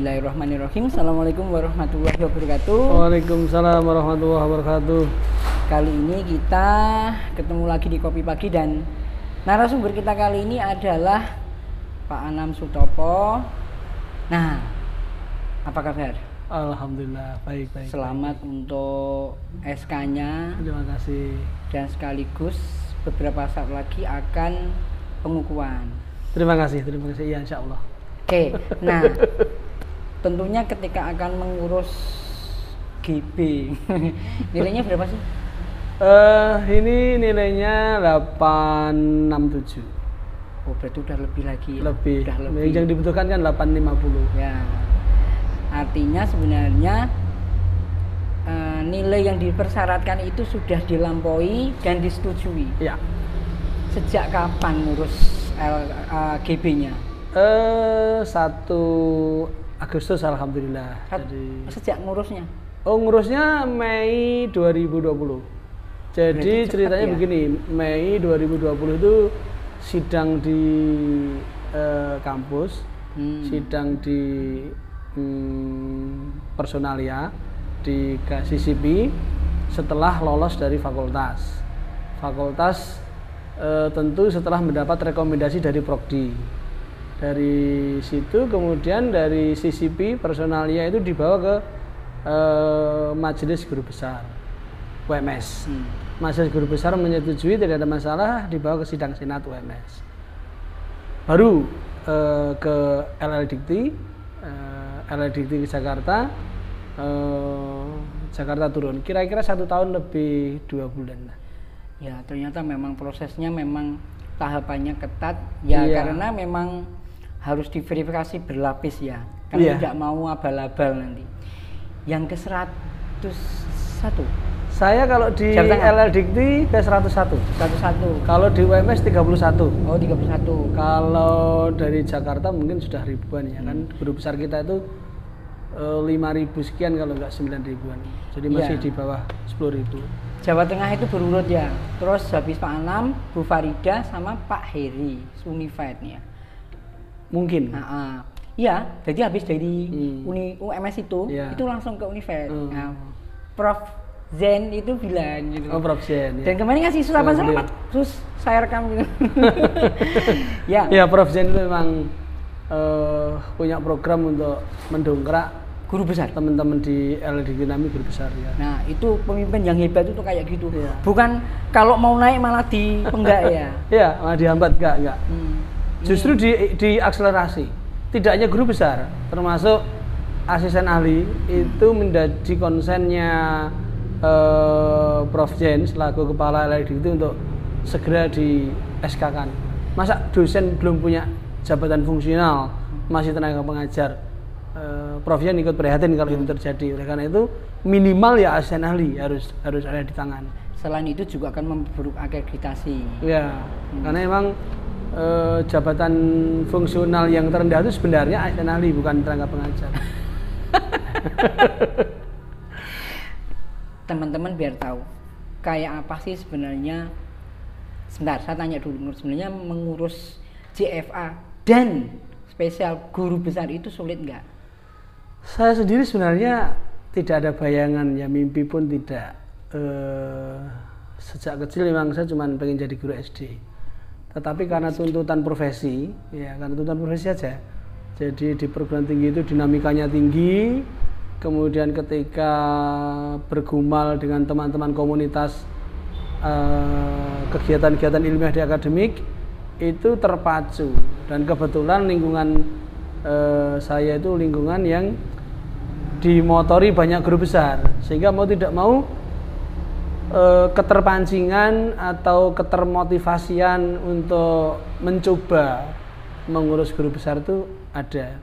Bismillahirrahmanirrahim. Assalamualaikum warahmatullahi wabarakatuh. Waalaikumsalam warahmatullahi wabarakatuh. Kali ini kita ketemu lagi di Kopi Pagi dan narasumber kita kali ini adalah Pak Anam Sutopo. Nah, apa kabar? Alhamdulillah, baik. Selamat untuk SK-nya. Terima kasih. Dan sekaligus beberapa saat lagi akan pengukuhan. Terima kasih. Ya, insya Allah. Oke, nah tentunya ketika akan mengurus GB, nilainya berapa sih? Ini nilainya 867. Oh, berarti udah lebih lagi ya? Lebih. Udah lebih. Yang dibutuhkan kan 850. Ya, artinya sebenarnya nilai yang dipersyaratkan itu sudah dilampaui dan disetujui. Ya. Sejak kapan ngurus GB-nya? 1 Agustus alhamdulillah. Jadi sejak ngurusnya? Oh, ngurusnya Mei 2020. Jadi ceritanya ya? Begini, Mei 2020 itu sidang di kampus, sidang di personalia di CCP setelah lolos dari fakultas. Fakultas tentu setelah mendapat rekomendasi dari Prodi. Dari situ kemudian dari CCP personalia itu dibawa ke Majelis Guru Besar UMS. Majelis Guru Besar menyetujui, tidak ada masalah, dibawa ke sidang Senat UMS. Baru ke LL Dikti ke Jakarta. Jakarta turun. Kira-kira 1 tahun lebih 2 bulan lah. Ya, ternyata memang prosesnya memang tahapannya ketat ya, iya. Karena memang harus diverifikasi berlapis ya, karena tidak mau abal-abal nanti. Yang ke 101. Saya kalau di LL Dikti ke 101. Kalau di UMS 31. Oh, 31. Kalau dari Jakarta mungkin sudah ribuan ya, kan guru besar kita itu 5.000 sekian kalau enggak 9.000-an. Jadi masih di bawah 10.000. Jawa Tengah itu berurut ya. Terus habis Pak Anam, Bu Farida sama Pak Heri, Unified ya. Mungkin. Iya, jadi habis dari UMS itu langsung ke Unified. Nah, Prof Zen itu bilang gitu. Oh, Prof Zen. Dan kemarin ngasih sulapan selamat, terus saya rekam gitu. Ya, Prof Zen itu memang punya program untuk mendongkrak guru besar, teman-teman di LDG Nami guru besar ya. Nah, itu pemimpin yang hebat itu kayak gitu. Ya. Bukan kalau mau naik malah dipenggak ya. Iya, malah dihambat enggak. Justru diakselerasi. Tidak hanya guru besar, termasuk asisten ahli itu menjadi konsennya Prof Jen selaku kepala LDG itu untuk segera di SK-kan. Masa dosen belum punya jabatan fungsional, masih tenaga pengajar? Prof Jan ikut prihatin kalau itu terjadi. Oleh karena itu minimal ya asisten ahli harus ada di tangan. Selain itu juga akan memperburuk akreditasi. Ya, karena memang jabatan fungsional yang terendah itu sebenarnya asisten ahli, bukan tenaga pengajar. Teman-teman biar tahu kayak apa sih sebenarnya. Sebentar, saya tanya dulu, sebenarnya mengurus JFA dan spesial guru besar itu sulit nggak? Saya sendiri sebenarnya tidak ada bayangan ya, mimpi pun tidak. Sejak kecil memang saya cuma pengen jadi guru SD. Tetapi karena tuntutan profesi, ya karena tuntutan profesi aja. Jadi di perguruan tinggi itu dinamikanya tinggi. Kemudian ketika bergumul dengan teman-teman komunitas kegiatan-kegiatan ilmiah di akademik itu terpacu, dan kebetulan lingkungan saya itu lingkungan yang dimotori banyak guru besar, sehingga mau tidak mau keterpancingan atau ketermotivasian untuk mencoba mengurus guru besar itu ada.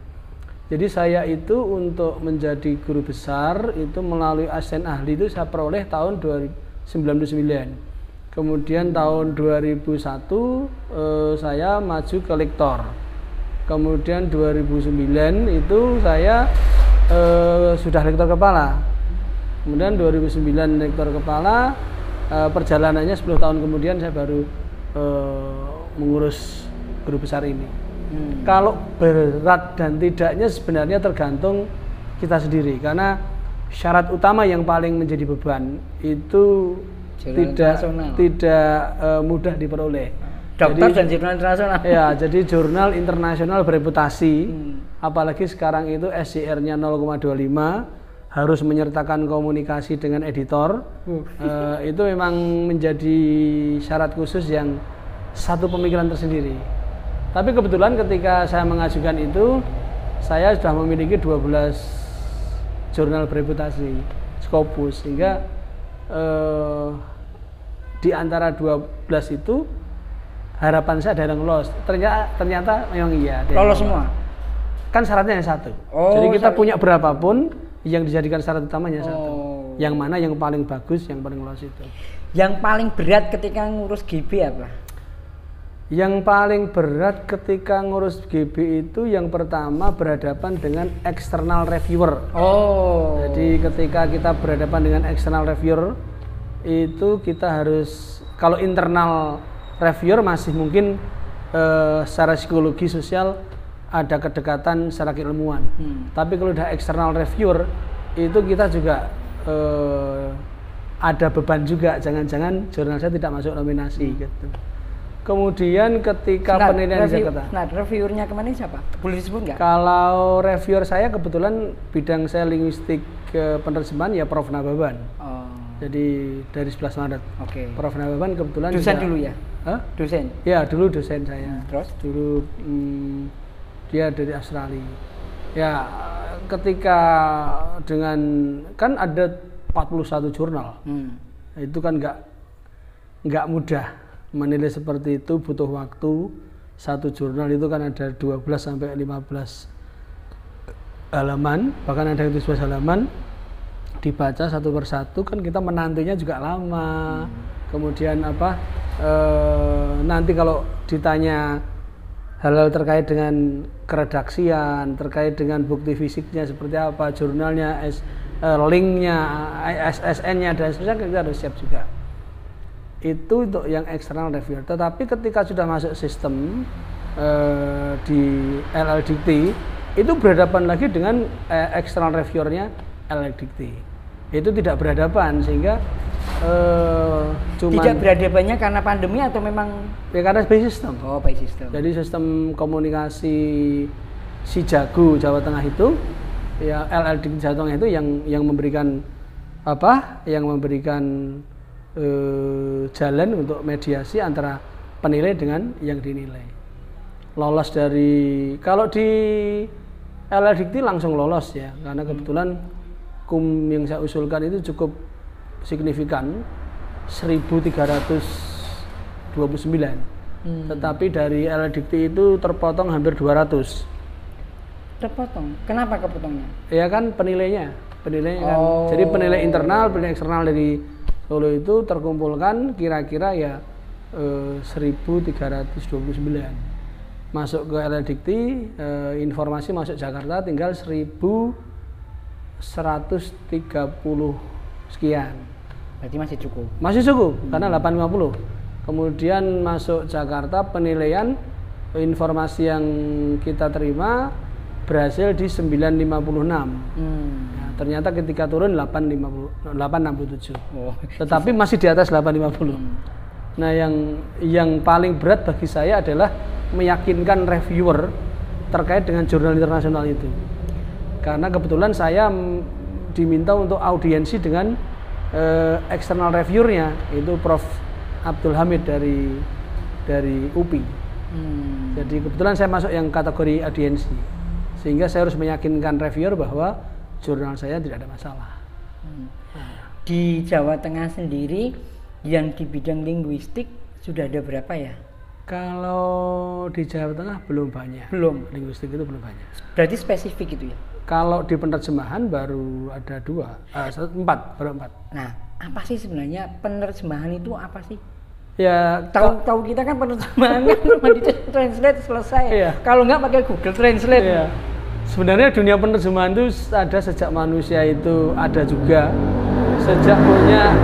Jadi saya itu untuk menjadi guru besar itu melalui asisten ahli itu saya peroleh tahun 1999. Kemudian tahun 2001 saya maju ke lektor. Kemudian 2009 itu saya sudah lektor kepala. Kemudian 2009 rektor kepala, perjalanannya 10 tahun kemudian saya baru mengurus guru besar ini. Kalau berat dan tidaknya sebenarnya tergantung kita sendiri, karena syarat utama yang paling menjadi beban itu tidak mudah diperoleh. Dokter dan jurnal internasional. Ya, jadi jurnal internasional bereputasi, apalagi sekarang itu SCR-nya 0,25, harus menyertakan komunikasi dengan editor. Itu memang menjadi syarat khusus yang satu pemikiran tersendiri. Tapi kebetulan ketika saya mengajukan itu, saya sudah memiliki 12 jurnal bereputasi Scopus, sehingga di antara 12 itu harapan saya ada yang lolos. Ternyata memang iya. Lolos semua? Kan syaratnya yang satu. Jadi kita punya berapapun, yang dijadikan syarat utamanya satu. Yang mana yang paling bagus, yang paling lolos itu. Yang paling berat ketika ngurus GB apa? Yang paling berat ketika ngurus GB itu yang pertama berhadapan dengan external reviewer. Jadi ketika kita berhadapan dengan external reviewer itu kita harus, kalau internal reviewer masih mungkin secara psikologi sosial ada kedekatan secara keilmuan. Tapi kalau udah external reviewer itu kita juga ada beban juga, jangan-jangan jurnal saya tidak masuk nominasi gitu. Kemudian ketika penelitian di Jakarta. Nah, reviewernya kemana siapa? Boleh disebut nggak? Kalau reviewer saya kebetulan bidang saya linguistik penerjemahan ya Prof. Nababan. Jadi dari 11 Maret. Prof. Nababan kebetulan dosen juga, dulu ya? Dosen? Ya, dulu dosen saya. Terus? Dulu dia dari Australia. Ya, ketika dengan kan ada 41 jurnal. Itu kan nggak mudah. Menilai seperti itu butuh waktu. Satu jurnal itu kan ada 12 sampai 15 halaman, bahkan ada 17 halaman, dibaca satu persatu kan kita menantinya juga lama. Kemudian nanti kalau ditanya hal-hal terkait dengan keredaksian, terkait dengan bukti fisiknya seperti apa, jurnalnya, linknya, SSN-nya dan sebagainya, kita harus siap juga. Itu untuk yang external reviewer. Tetapi ketika sudah masuk sistem di LLDikti, itu berhadapan lagi dengan external reviewernya LLDikti. Itu tidak berhadapan, sehingga tidak berhadapannya karena pandemi atau memang ya karena by system. By system. Jadi sistem komunikasi si Jago Jawa Tengah itu, ya LLDikti Jawa Tengah itu yang memberikan jalan untuk mediasi antara penilai dengan yang dinilai. Lolos dari, kalau di LLDikti langsung lolos ya, karena kebetulan yang saya usulkan itu cukup signifikan, 1329. Tetapi dari LLDikti itu terpotong hampir 200. Terpotong? Kenapa kepotongnya? Ya kan penilainya kan. Jadi penilai internal, penilai eksternal dari Solo itu terkumpulkan kira-kira ya 1329. Masuk ke LLDikti, informasi masuk Jakarta tinggal 1130 sekian. Berarti masih cukup? Masih cukup, karena 850. Kemudian masuk Jakarta, penilaian informasi yang kita terima berhasil di 956. Ternyata ketika turun 867. Tetapi masih di atas 850. Nah, yang paling berat bagi saya adalah meyakinkan reviewer terkait dengan jurnal internasional itu. Karena kebetulan saya diminta untuk audiensi dengan external reviewernya, itu Prof. Abdul Hamid dari UPI. Jadi kebetulan saya masuk yang kategori audiensi. Sehingga saya harus meyakinkan reviewer bahwa jurnal saya tidak ada masalah. Di Jawa Tengah sendiri yang di bidang linguistik sudah ada berapa ya? Kalau di Jawa Tengah belum banyak. Belum? Linguistik itu belum banyak. Berarti spesifik itu ya? Kalau di penerjemahan baru ada 4. Nah, apa sih sebenarnya penerjemahan itu apa sih? Ya, tahu kita kan penerjemahan kan cuma di translate selesai. Iya. Kalau nggak pakai Google Translate. Iya. Sebenarnya dunia penerjemahan itu ada sejak manusia itu ada juga, sejak punya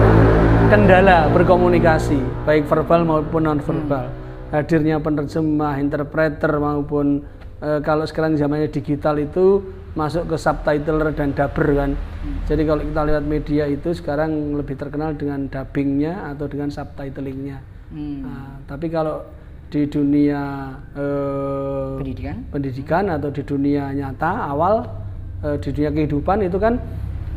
kendala berkomunikasi baik verbal maupun non verbal. hadirnya penerjemah, interpreter maupun kalau sekarang zamannya digital itu masuk ke subtitler dan dubber kan. Jadi kalau kita lihat media itu sekarang lebih terkenal dengan dubbingnya atau dengan subtitlingnya. Nah, tapi kalau di dunia pendidikan atau di dunia nyata awal di dunia kehidupan itu kan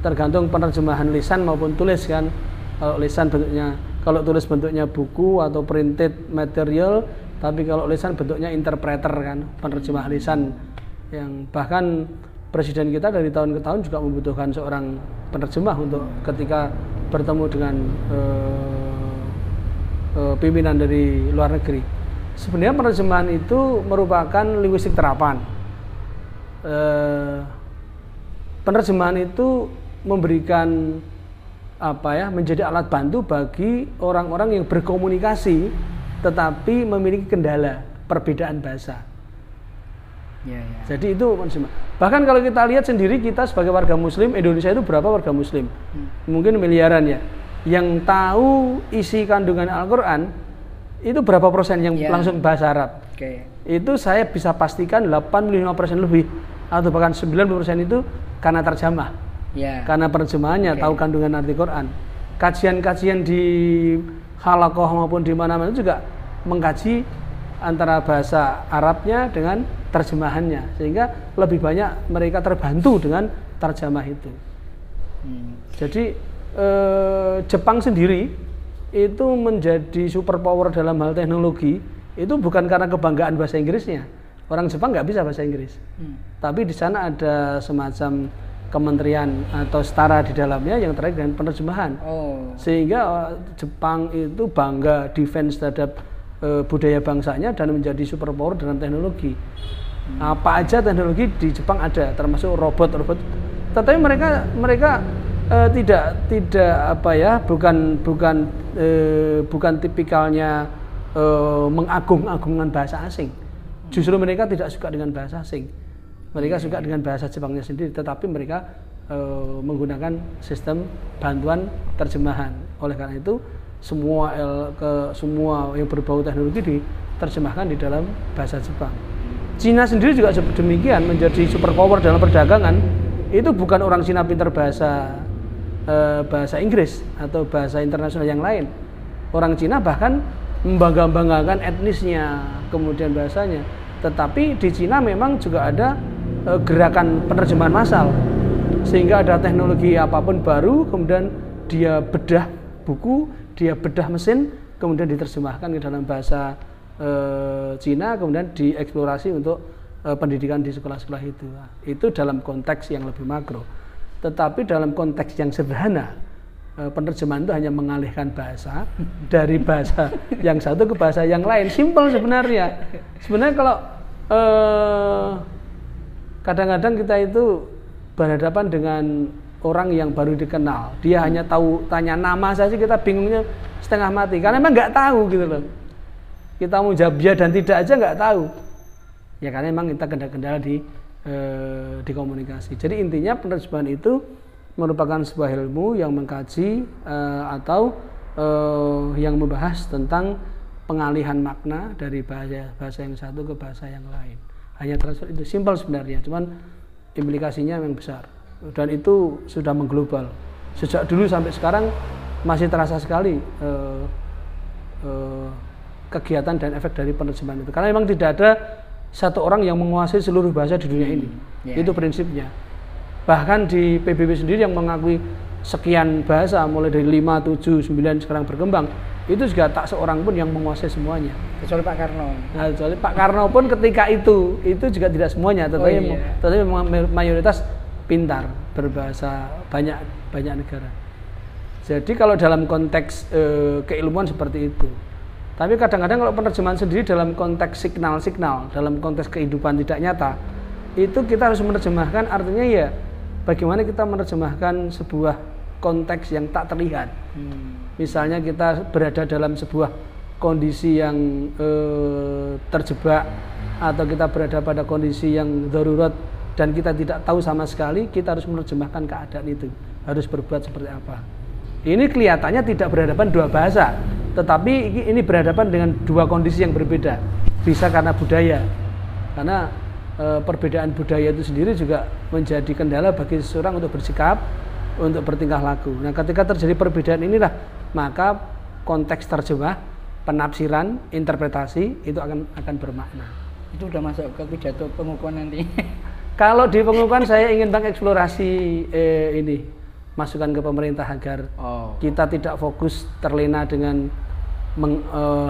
tergantung penerjemahan lisan maupun tulis kan. Kalau lisan bentuknya, kalau tulis bentuknya buku atau printed material, tapi kalau lisan bentuknya interpreter kan, penerjemah lisan. Yang bahkan presiden kita dari tahun ke tahun juga membutuhkan seorang penerjemah untuk ketika bertemu dengan pimpinan dari luar negeri. Sebenarnya penerjemahan itu merupakan linguistik terapan. Penerjemahan itu memberikan menjadi alat bantu bagi orang-orang yang berkomunikasi tetapi memiliki kendala perbedaan bahasa. Jadi itu bahkan kalau kita lihat sendiri, kita sebagai warga muslim Indonesia itu berapa warga muslim? Mungkin miliaran ya. Yang tahu isi kandungan Al-Quran itu berapa persen yang langsung bahasa Arab? Itu saya bisa pastikan 85% lebih atau bahkan 90% itu karena terjemah. Karena penerjemahannya tahu kandungan arti Quran. Kajian-kajian di halaqah maupun di mana-mana juga mengkaji antara bahasa Arabnya dengan terjemahannya, sehingga lebih banyak mereka terbantu dengan terjemah itu. Jadi Jepang sendiri itu menjadi superpower dalam hal teknologi itu bukan karena kebanggaan bahasa Inggrisnya. Orang Jepang nggak bisa bahasa Inggris, tapi di sana ada semacam kementerian atau setara di dalamnya yang terkait dengan penerjemahan. Sehingga Jepang itu bangga defense terhadap budaya bangsanya dan menjadi superpower dalam teknologi. Apa aja teknologi di Jepang ada, termasuk robot. Tetapi mereka bukan tipikalnya mengagung-agungkan bahasa asing. Justru mereka tidak suka dengan bahasa asing. Mereka suka dengan bahasa Jepangnya sendiri, tetapi mereka menggunakan sistem bantuan terjemahan. Oleh karena itu semua yang berbau teknologi diterjemahkan di dalam bahasa Jepang. Cina sendiri juga demikian, menjadi superpower dalam perdagangan. Itu bukan orang Cina pintar bahasa Inggris atau bahasa internasional yang lain. Orang Cina bahkan membangga-banggakan etnisnya, kemudian bahasanya. Tetapi di Cina memang juga ada gerakan penerjemahan massal, sehingga ada teknologi apapun baru, kemudian dia bedah buku, dia bedah mesin, kemudian diterjemahkan ke dalam bahasa Cina, kemudian dieksplorasi untuk pendidikan di sekolah-sekolah itu. Itu dalam konteks yang lebih makro. Tetapi dalam konteks yang sederhana, penerjemahan itu hanya mengalihkan bahasa dari bahasa yang satu ke bahasa yang lain. Simpel sebenarnya. Sebenarnya kalau kadang-kadang kita itu berhadapan dengan orang yang baru dikenal, dia hanya tahu tanya nama saja kita bingungnya setengah mati karena memang nggak tahu gitu loh. Kita mau jawab ya dan tidak aja nggak tahu. Ya karena memang kita kendala di komunikasi. Jadi intinya penerjemahan itu merupakan sebuah ilmu yang mengkaji atau yang membahas tentang pengalihan makna dari bahasa yang satu ke bahasa yang lain. Hanya transfer itu simpel sebenarnya, cuman implikasinya memang besar dan itu sudah mengglobal. Sejak dulu sampai sekarang masih terasa sekali kegiatan dan efek dari penerjemahan itu. Karena memang tidak ada satu orang yang menguasai seluruh bahasa di dunia ini. Itu prinsipnya. Bahkan di PBB sendiri yang mengakui sekian bahasa, mulai dari 5, 7, 9 sekarang berkembang, itu juga tak seorang pun yang menguasai semuanya. Kecuali Pak Karno. Nah, kecuali Pak Karno pun ketika itu juga tidak semuanya, tetapi mayoritas pintar berbahasa banyak negara. Jadi kalau dalam konteks keilmuan seperti itu. Tapi kadang-kadang kalau penerjemahan sendiri dalam konteks signal-signal, dalam konteks kehidupan tidak nyata, itu kita harus menerjemahkan, artinya ya bagaimana kita menerjemahkan sebuah konteks yang tak terlihat. Misalnya kita berada dalam sebuah kondisi yang terjebak, atau kita berada pada kondisi yang darurat dan kita tidak tahu sama sekali, kita harus menerjemahkan keadaan itu, harus berbuat seperti apa. Ini kelihatannya tidak berhadapan dua bahasa, tetapi ini berhadapan dengan dua kondisi yang berbeda. Bisa karena budaya, karena perbedaan budaya itu sendiri juga menjadi kendala bagi seseorang untuk bersikap, untuk bertingkah laku. Nah, ketika terjadi perbedaan inilah, maka konteks terjemah, penafsiran, interpretasi itu akan bermakna. Itu udah masuk ke pidato pengukuhan nanti. Kalau di pengukuhan saya ingin mengeksplorasi ini, masukan ke pemerintah agar kita tidak fokus terlena dengan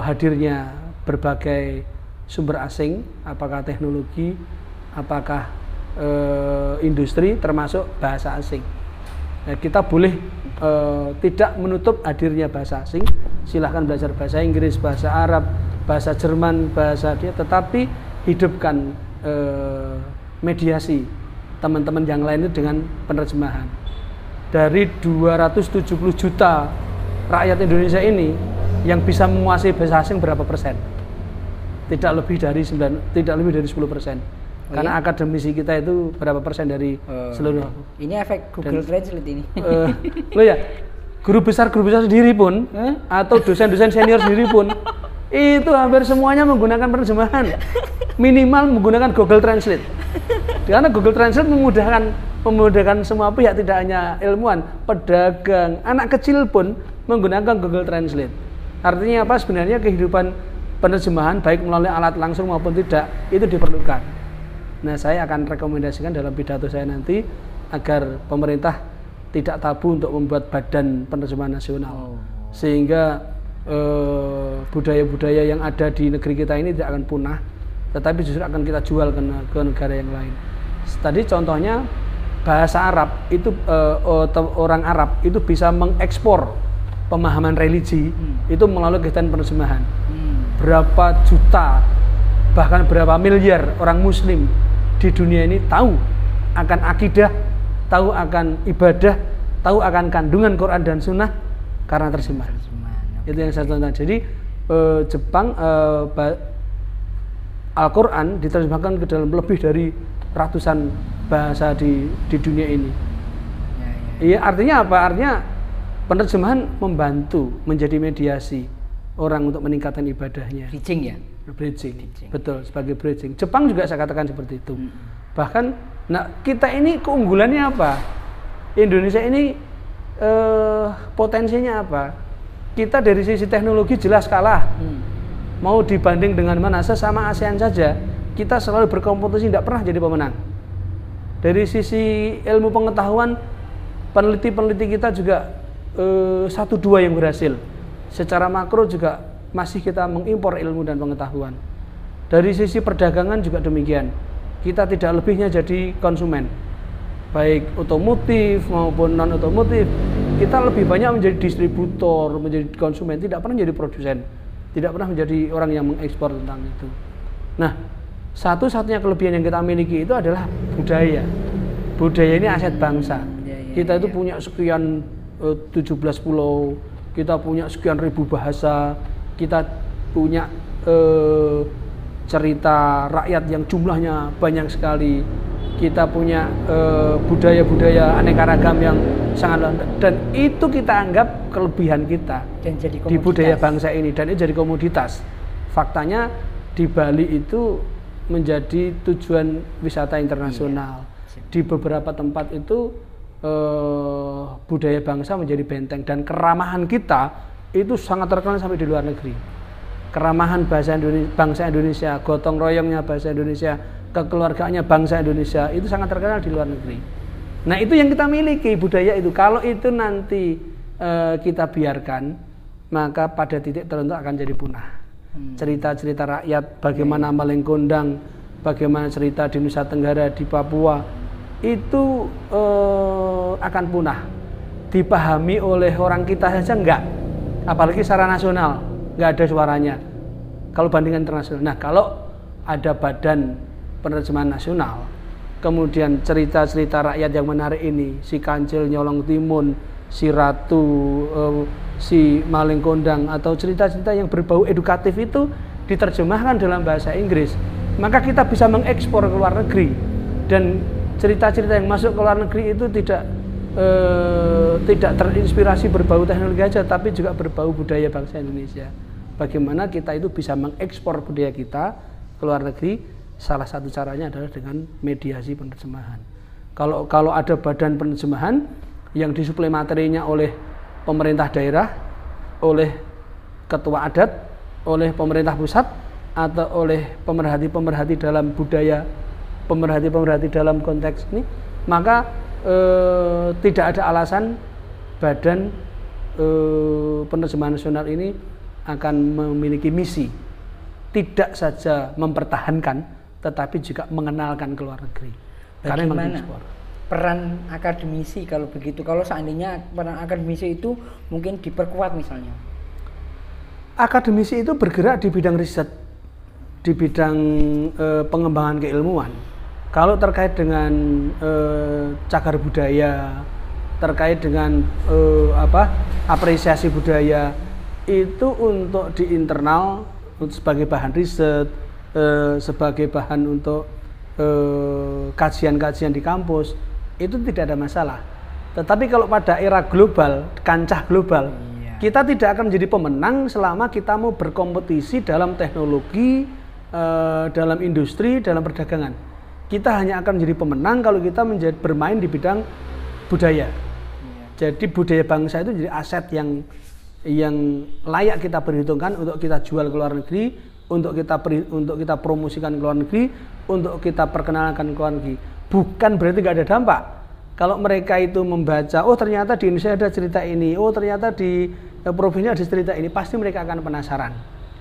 hadirnya berbagai sumber asing, apakah teknologi, apakah industri, termasuk bahasa asing. Nah, kita boleh tidak menutup hadirnya bahasa asing, silahkan belajar bahasa Inggris, bahasa Arab, bahasa Jerman, bahasa dia, tetapi hidupkan mediasi teman-teman yang lain itu dengan penerjemahan. Dari 270 juta rakyat Indonesia ini yang bisa menguasai bahasa asing berapa persen? Tidak lebih dari 10%. Karena akademisi kita itu berapa persen dari seluruh. Ini efek Google Translate ini. Loh ya, guru besar sendiri pun atau dosen-dosen senior sendiri pun itu hampir semuanya menggunakan penerjemahan. Minimal menggunakan Google Translate. Karena Google Translate memudahkan semua pihak, tidak hanya ilmuwan, pedagang, anak kecil pun menggunakan Google Translate. Artinya apa? Sebenarnya kehidupan penerjemahan baik melalui alat langsung maupun tidak itu diperlukan. Nah, saya akan rekomendasikan dalam pidato saya nanti agar pemerintah tidak tabu untuk membuat badan penerjemahan nasional, sehingga budaya-budaya yang ada di negeri kita ini tidak akan punah, tetapi justru akan kita jual ke negara yang lain. Tadi contohnya bahasa Arab itu orang Arab itu bisa mengekspor pemahaman religi itu melalui kegiatan penerjemahan. Berapa juta bahkan berapa miliar orang muslim di dunia ini tahu akan akidah, tahu akan ibadah, tahu akan kandungan Quran dan Sunnah karena terjemahan. Itu yang saya tonton. Jadi Jepang Al-Quran diterjemahkan ke dalam lebih dari ratusan bahasa di dunia ini. Iya, artinya apa? Artinya penerjemahan membantu menjadi mediasi orang untuk meningkatkan ibadahnya. Bridging ya? Bridging. Betul, sebagai bridging. Jepang juga saya katakan seperti itu. Bahkan, nah kita ini keunggulannya apa? Indonesia ini potensinya apa? Kita dari sisi teknologi jelas kalah. Mau dibanding dengan mana? Sesama ASEAN saja, kita selalu berkompetisi, tidak pernah jadi pemenang. Dari sisi ilmu pengetahuan, peneliti-peneliti kita juga 1-2 yang berhasil. Secara makro juga masih kita mengimpor ilmu dan pengetahuan. Dari sisi perdagangan juga demikian. Kita tidak lebihnya jadi konsumen, baik otomotif maupun non otomotif. Kita lebih banyak menjadi distributor, menjadi konsumen, tidak pernah menjadi produsen, tidak pernah menjadi orang yang mengekspor tentang itu. Nah, satu-satunya kelebihan yang kita miliki itu adalah budaya. Budaya ini aset bangsa. Kita itu punya sekian 17 pulau, kita punya sekian ribu bahasa, kita punya cerita rakyat yang jumlahnya banyak sekali, kita punya budaya-budaya aneka ragam yang sangat lengkap, dan itu kita anggap kelebihan kita dan jadi di budaya bangsa ini, dan itu jadi komoditas. Faktanya di Bali itu menjadi tujuan wisata internasional. Di beberapa tempat itu budaya bangsa menjadi benteng, dan keramahan kita itu sangat terkenal sampai di luar negeri. Keramahan bangsa Indonesia, gotong royongnya bangsa Indonesia, kekeluargaannya bangsa Indonesia itu sangat terkenal di luar negeri. Nah, itu yang kita miliki, budaya itu. Kalau itu nanti kita biarkan, maka pada titik tertentu akan jadi punah. Cerita-cerita rakyat, bagaimana Maleng Kondang, bagaimana cerita di Nusa Tenggara, di Papua, itu akan punah. Dipahami oleh orang kita saja enggak, apalagi secara nasional enggak ada suaranya kalau bandingkan internasional. Nah, kalau ada badan penerjemahan nasional, kemudian cerita-cerita rakyat yang menarik ini, si Kancil Nyolong Timun, si Ratu, si Maleng Kondang, atau cerita-cerita yang berbau edukatif itu diterjemahkan dalam bahasa Inggris, maka kita bisa mengekspor ke luar negeri. Dan cerita-cerita yang masuk ke luar negeri itu tidak tidak terinspirasi berbau teknologi aja, tapi juga berbau budaya bangsa Indonesia. Bagaimana kita itu bisa mengekspor budaya kita ke luar negeri? Salah satu caranya adalah dengan mediasi penerjemahan. Kalau ada badan penerjemahan yang disuplai materinya oleh pemerintah daerah, oleh ketua adat, oleh pemerintah pusat, atau oleh pemerhati-pemerhati dalam budaya, pemerhati-pemerhati dalam konteks ini, maka tidak ada alasan badan penerjemahan nasional ini akan memiliki misi tidak saja mempertahankan, tetapi juga mengenalkan ke luar negeri. Bagaimana peran akademisi kalau begitu? Kalau seandainya peran akademisi itu mungkin diperkuat misalnya. Akademisi itu bergerak di bidang riset, di bidang pengembangan keilmuan. Kalau terkait dengan cagar budaya, terkait dengan apresiasi budaya, itu untuk di internal sebagai bahan riset, sebagai bahan untuk kajian-kajian di kampus, itu tidak ada masalah. Tetapi kalau pada era global, kancah global, kita tidak akan menjadi pemenang selama kita mau berkompetisi dalam teknologi, dalam industri, dalam perdagangan. Kita hanya akan menjadi pemenang kalau kita bermain di bidang budaya. Jadi budaya bangsa itu jadi aset yang layak kita perhitungkan untuk kita jual ke luar negeri, untuk kita promosikan ke luar negeri, untuk kita perkenalkan ke luar negeri. Bukan berarti nggak ada dampak. Kalau mereka itu membaca, oh ternyata di Indonesia ada cerita ini, oh ternyata di provinsi ada cerita ini, pasti mereka akan penasaran,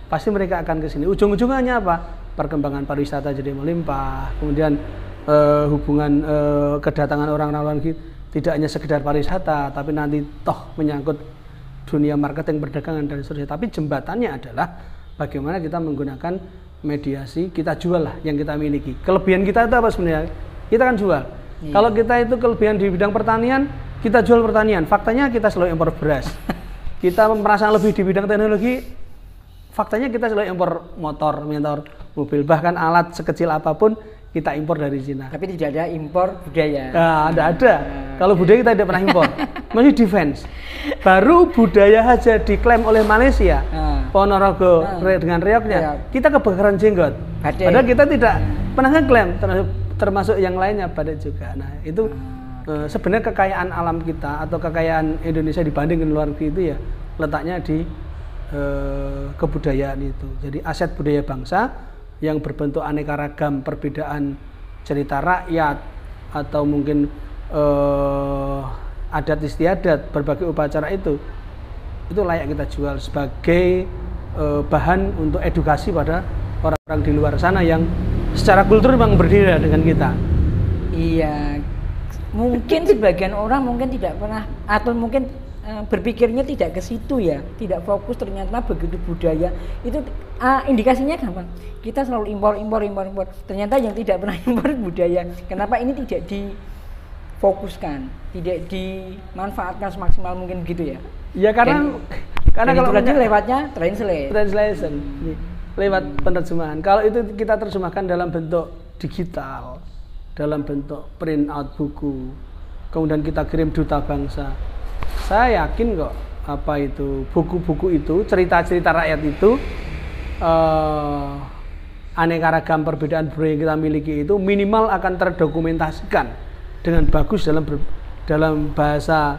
pasti mereka akan ke sini. Ujung-ujungnya apa? Perkembangan pariwisata jadi melimpah, kemudian hubungan kedatangan orang-orang luar negeri tidak hanya sekedar pariwisata, tapi nanti toh menyangkut dunia marketing, perdagangan dan seterusnya. Tapi jembatannya adalah bagaimana kita menggunakan mediasi, kita jual lah yang kita miliki. Kelebihan kita itu apa sebenarnya? Kita kan jual. Kalau kita itu kelebihan di bidang pertanian, kita jual pertanian. Faktanya kita selalu impor beras. Kita merasa lebih di bidang teknologi, faktanya kita selalu impor motor, mobil, bahkan alat sekecil apapun kita impor dari Cina. Tapi tidak ada impor budaya. Nah, ada. Kalau budaya kita tidak pernah impor. Masih defense. Baru budaya saja diklaim oleh Malaysia. Ponorogo dengan reoknya. Kita kebakaran jenggot. Padahal kita tidak pernah ngeklaim, termasuk yang lainnya badak juga. Nah, itu sebenarnya kekayaan alam kita atau kekayaan Indonesia dibanding dengan luar negeri itu ya letaknya di kebudayaan itu. Jadi aset budaya bangsa yang berbentuk aneka ragam, perbedaan cerita rakyat atau mungkin adat istiadat, berbagai upacara itu layak kita jual sebagai bahan untuk edukasi pada orang-orang di luar sana yang secara kultur memang berbeda dengan kita. Iya, mungkin sebagian orang mungkin tidak pernah atau mungkin berpikirnya tidak ke situ ya, tidak fokus. Ternyata begitu budaya itu indikasinya gampang. Kita selalu impor. Ternyata yang tidak pernah impor budaya. Kenapa ini tidak difokuskan, tidak dimanfaatkan semaksimal mungkin gitu ya? Ya karena kalau lagi lewatnya translation, lewat penerjemahan. Kalau itu kita terjemahkan dalam bentuk digital, dalam bentuk print out buku, kemudian kita kirim duta bangsa. Saya yakin kok buku-buku itu, cerita-cerita rakyat itu, aneka ragam perbedaan budaya yang kita miliki itu minimal akan terdokumentasikan dengan bagus dalam bahasa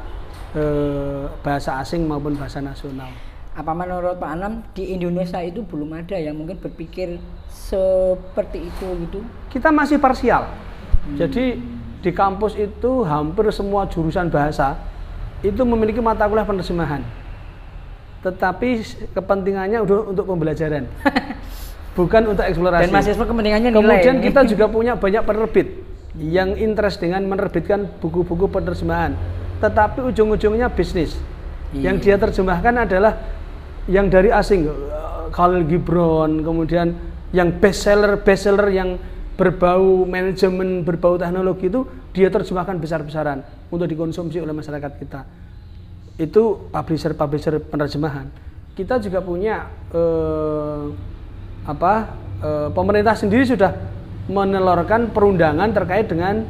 asing maupun bahasa nasional. Apa menurut Pak Anam di Indonesia itu belum ada yang mungkin berpikir seperti itu gitu? Kita masih parsial. Jadi di kampus itu hampir semua jurusan bahasa itu memiliki mata kuliah penerjemahan. Tetapi kepentingannya untuk pembelajaran. Bukan untuk eksplorasi. Dan mahasiswa kepentingannya nilai. Kemudian kita juga punya banyak penerbit yang interest dengan menerbitkan buku-buku penerjemahan. Tetapi ujung-ujungnya bisnis. Yang dia terjemahkan adalah yang dari asing, Khalil Gibran, kemudian yang bestseller yang berbau manajemen, berbau teknologi itu dia terjemahkan besar-besaran untuk dikonsumsi oleh masyarakat kita. Itu publisher penerjemahan. Kita juga punya pemerintah sendiri sudah menelurkan perundangan terkait dengan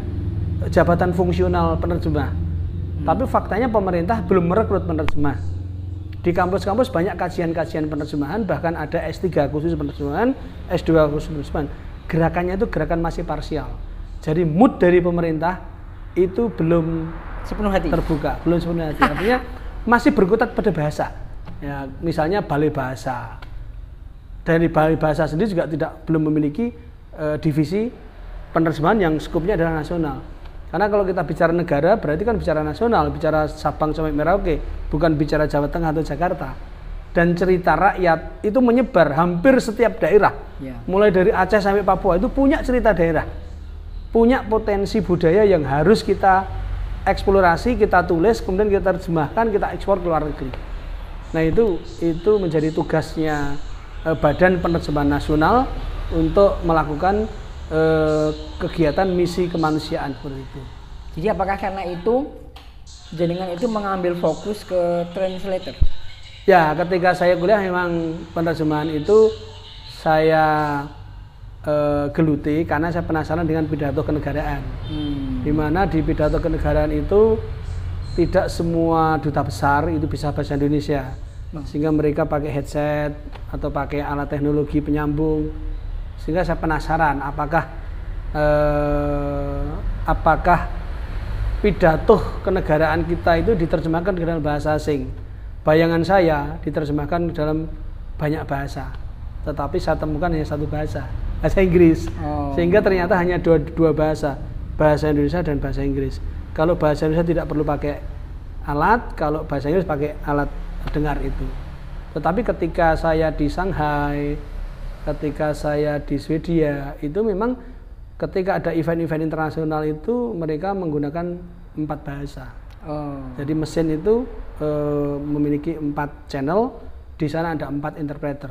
jabatan fungsional penerjemah. Tapi faktanya pemerintah belum merekrut penerjemah. Di kampus-kampus banyak kajian-kajian penerjemahan, bahkan ada S3 khusus penerjemahan, S2 khusus penerjemahan. Gerakannya itu gerakan masih parsial. Jadi mood dari pemerintah itu belum sepenuh hati terbuka, belum sepenuh hati. Artinya masih berkutat pada bahasa. Ya, misalnya balai bahasa. Dari balai bahasa sendiri juga belum memiliki divisi penerjemahan yang skupnya adalah nasional. Karena kalau kita bicara negara berarti kan bicara nasional, bicara Sabang sampai Merauke, bukan bicara Jawa Tengah atau Jakarta. Dan cerita rakyat itu menyebar hampir setiap daerah. Mulai dari Aceh sampai Papua itu punya cerita daerah. Punya potensi budaya yang harus kita eksplorasi, kita tulis, kemudian kita terjemahkan, kita ekspor ke luar negeri. Nah itu menjadi tugasnya Badan Penerjemahan Nasional untuk melakukan kegiatan misi kemanusiaan seperti itu. Jadi apakah karena itu jenengan itu mengambil fokus ke translator? Ya, ketika saya kuliah memang penerjemahan itu saya geluti karena saya penasaran dengan pidato kenegaraan. Di mana di pidato kenegaraan itu tidak semua duta besar itu bisa bahasa Indonesia, sehingga mereka pakai headset atau pakai alat teknologi penyambung. Sehingga saya penasaran apakah pidato kenegaraan kita itu diterjemahkan ke dalam bahasa asing. Bayangan saya diterjemahkan dalam banyak bahasa, tetapi saya temukan hanya satu bahasa Inggris. Sehingga ternyata hanya dua bahasa Indonesia dan bahasa Inggris. Kalau bahasa Indonesia tidak perlu pakai alat, kalau bahasa Inggris pakai alat dengar itu. Tetapi ketika saya di Shanghai, ketika saya di Swedia, itu memang ketika ada event-event internasional itu mereka menggunakan 4 bahasa. Jadi mesin itu memiliki 4 channel, di sana ada 4 interpreter.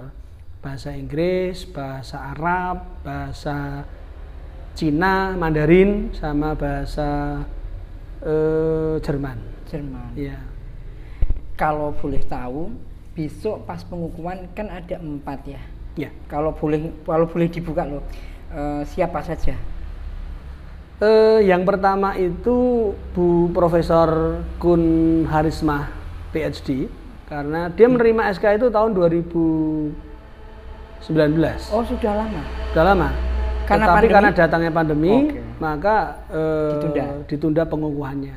Bahasa Inggris, bahasa Arab, bahasa Cina, Mandarin, sama bahasa Jerman. Ya. Kalau boleh tahu, besok pas pengukuhan kan ada 4 ya. Ya. Kalau boleh dibuka loh, siapa saja? Yang pertama itu Bu Profesor Kun Harismah PhD, karena dia menerima SK itu tahun 2019. Oh, sudah lama. Sudah lama. Karena datangnya pandemi, maka ditunda pengukuhannya.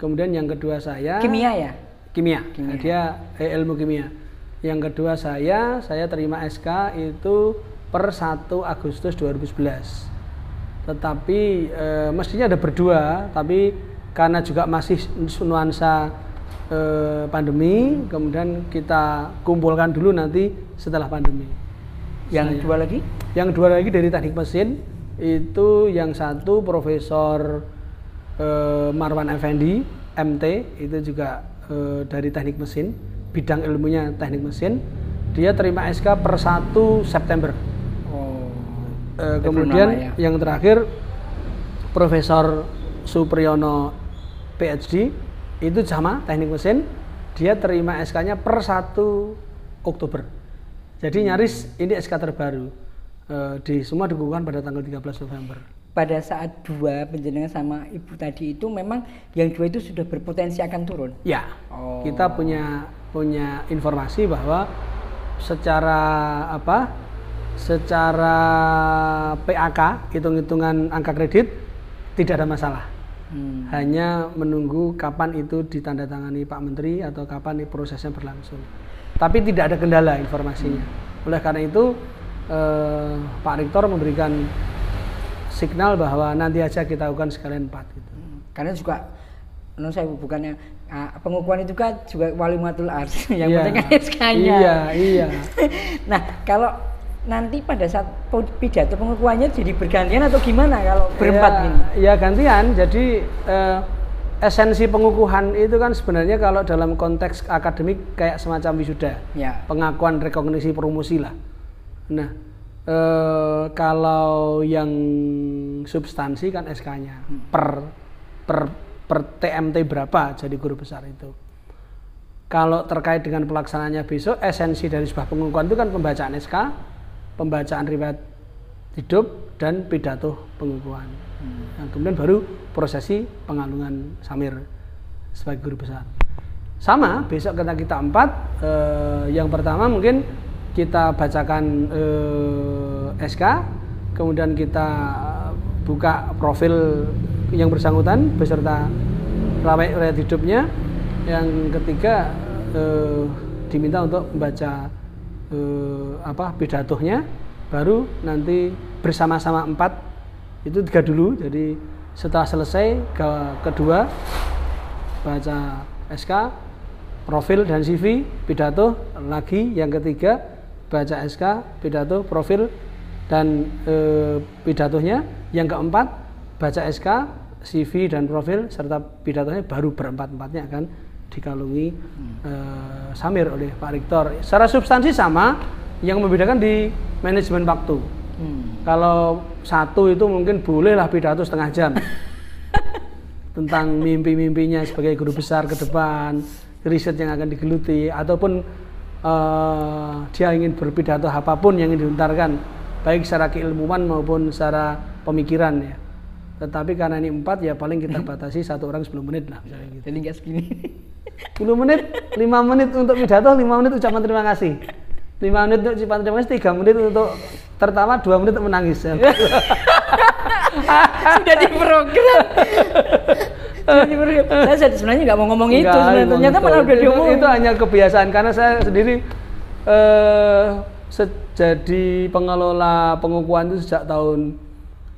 Kemudian yang kedua saya kimia ya? Kimia. Dia ilmu kimia. Yang kedua saya terima SK itu per 1 Agustus 2011. Tetapi mestinya ada berdua, tapi karena juga masih nuansa pandemi, kemudian kita kumpulkan dulu nanti setelah pandemi. Yang dua lagi? Yang dua lagi dari teknik mesin, itu yang satu Profesor Marwan Effendi, MT, itu juga dari teknik mesin, bidang ilmunya teknik mesin. Dia terima SK per 1 September. Kemudian yang terakhir Profesor Supriyono PhD, itu sama teknik mesin, dia terima SK-nya per 1 Oktober. Jadi nyaris ini SK terbaru. Semua dikukuhkan pada tanggal 13 November. Pada saat 2 penjenengan sama ibu tadi itu memang yang 2 itu sudah berpotensi akan turun? Ya, kita punya informasi bahwa secara PAK, hitung-hitungan angka kredit, tidak ada masalah. Hanya menunggu kapan itu ditandatangani Pak Menteri atau kapan prosesnya berlangsung. Tapi tidak ada kendala informasinya. Oleh karena itu Pak Rektor memberikan signal bahwa nanti aja kita lakukan sekalian 4 gitu. Karena juga saya bukannya pengukuhan itu kan juga walimatul ars yang penting kan SK-nya. Iya. Nah, kalau nanti pada saat pidato pengukuhannya jadi bergantian atau gimana kalau berempat ini? Ya gantian. Jadi esensi pengukuhan itu kan sebenarnya kalau dalam konteks akademik kayak semacam wisuda, pengakuan, rekognisi, promosi lah. Nah, kalau yang substansi kan SK-nya per TMT berapa jadi guru besar itu. Kalau terkait dengan pelaksanaannya besok, esensi dari sebuah pengukuhan itu kan pembacaan SK, pembacaan riwayat hidup, dan pidato pengukuhan. Nah, kemudian baru prosesi pengalungan samir. sebagai guru besar. Sama, besok ketika kita 4, yang pertama mungkin kita bacakan SK, kemudian kita buka profil yang bersangkutan beserta riwayat hidupnya. Yang ketiga diminta untuk membaca pidatonya, baru nanti bersama-sama 4 itu 3 dulu. Jadi setelah selesai kedua baca SK, profil dan CV, pidato lagi. Yang ketiga baca SK, pidato, profil dan pidatonya. Yang keempat baca SK, CV dan profil serta pidatonya, baru berempat-empatnya akan dikalungi samir oleh Pak Rektor. Secara substansi sama, yang membedakan di manajemen waktu. Kalau satu itu mungkin bolehlah pidato setengah jam tentang mimpi-mimpinya sebagai guru besar ke depan, riset yang akan digeluti, ataupun dia ingin berpidato apapun yang ingin diuntarkan, baik secara keilmuan maupun secara pemikiran ya. Tetapi karena ini 4 ya paling kita batasi 1 orang 10 menit lah misalnya gitu. Jadi nggak segini. 10 menit, 5 menit untuk pidato, 5 menit ucapan terima kasih. 5 menit untuk ucapan terima kasih, 3 menit untuk tertawa, 2 menit untuk menangis. Sudah diprogram. Saya sebenarnya nggak mau ngomong itu, ternyata malah udah diomongin. Itu hanya kebiasaan, karena saya sendiri jadi pengelola pengukuhan itu sejak tahun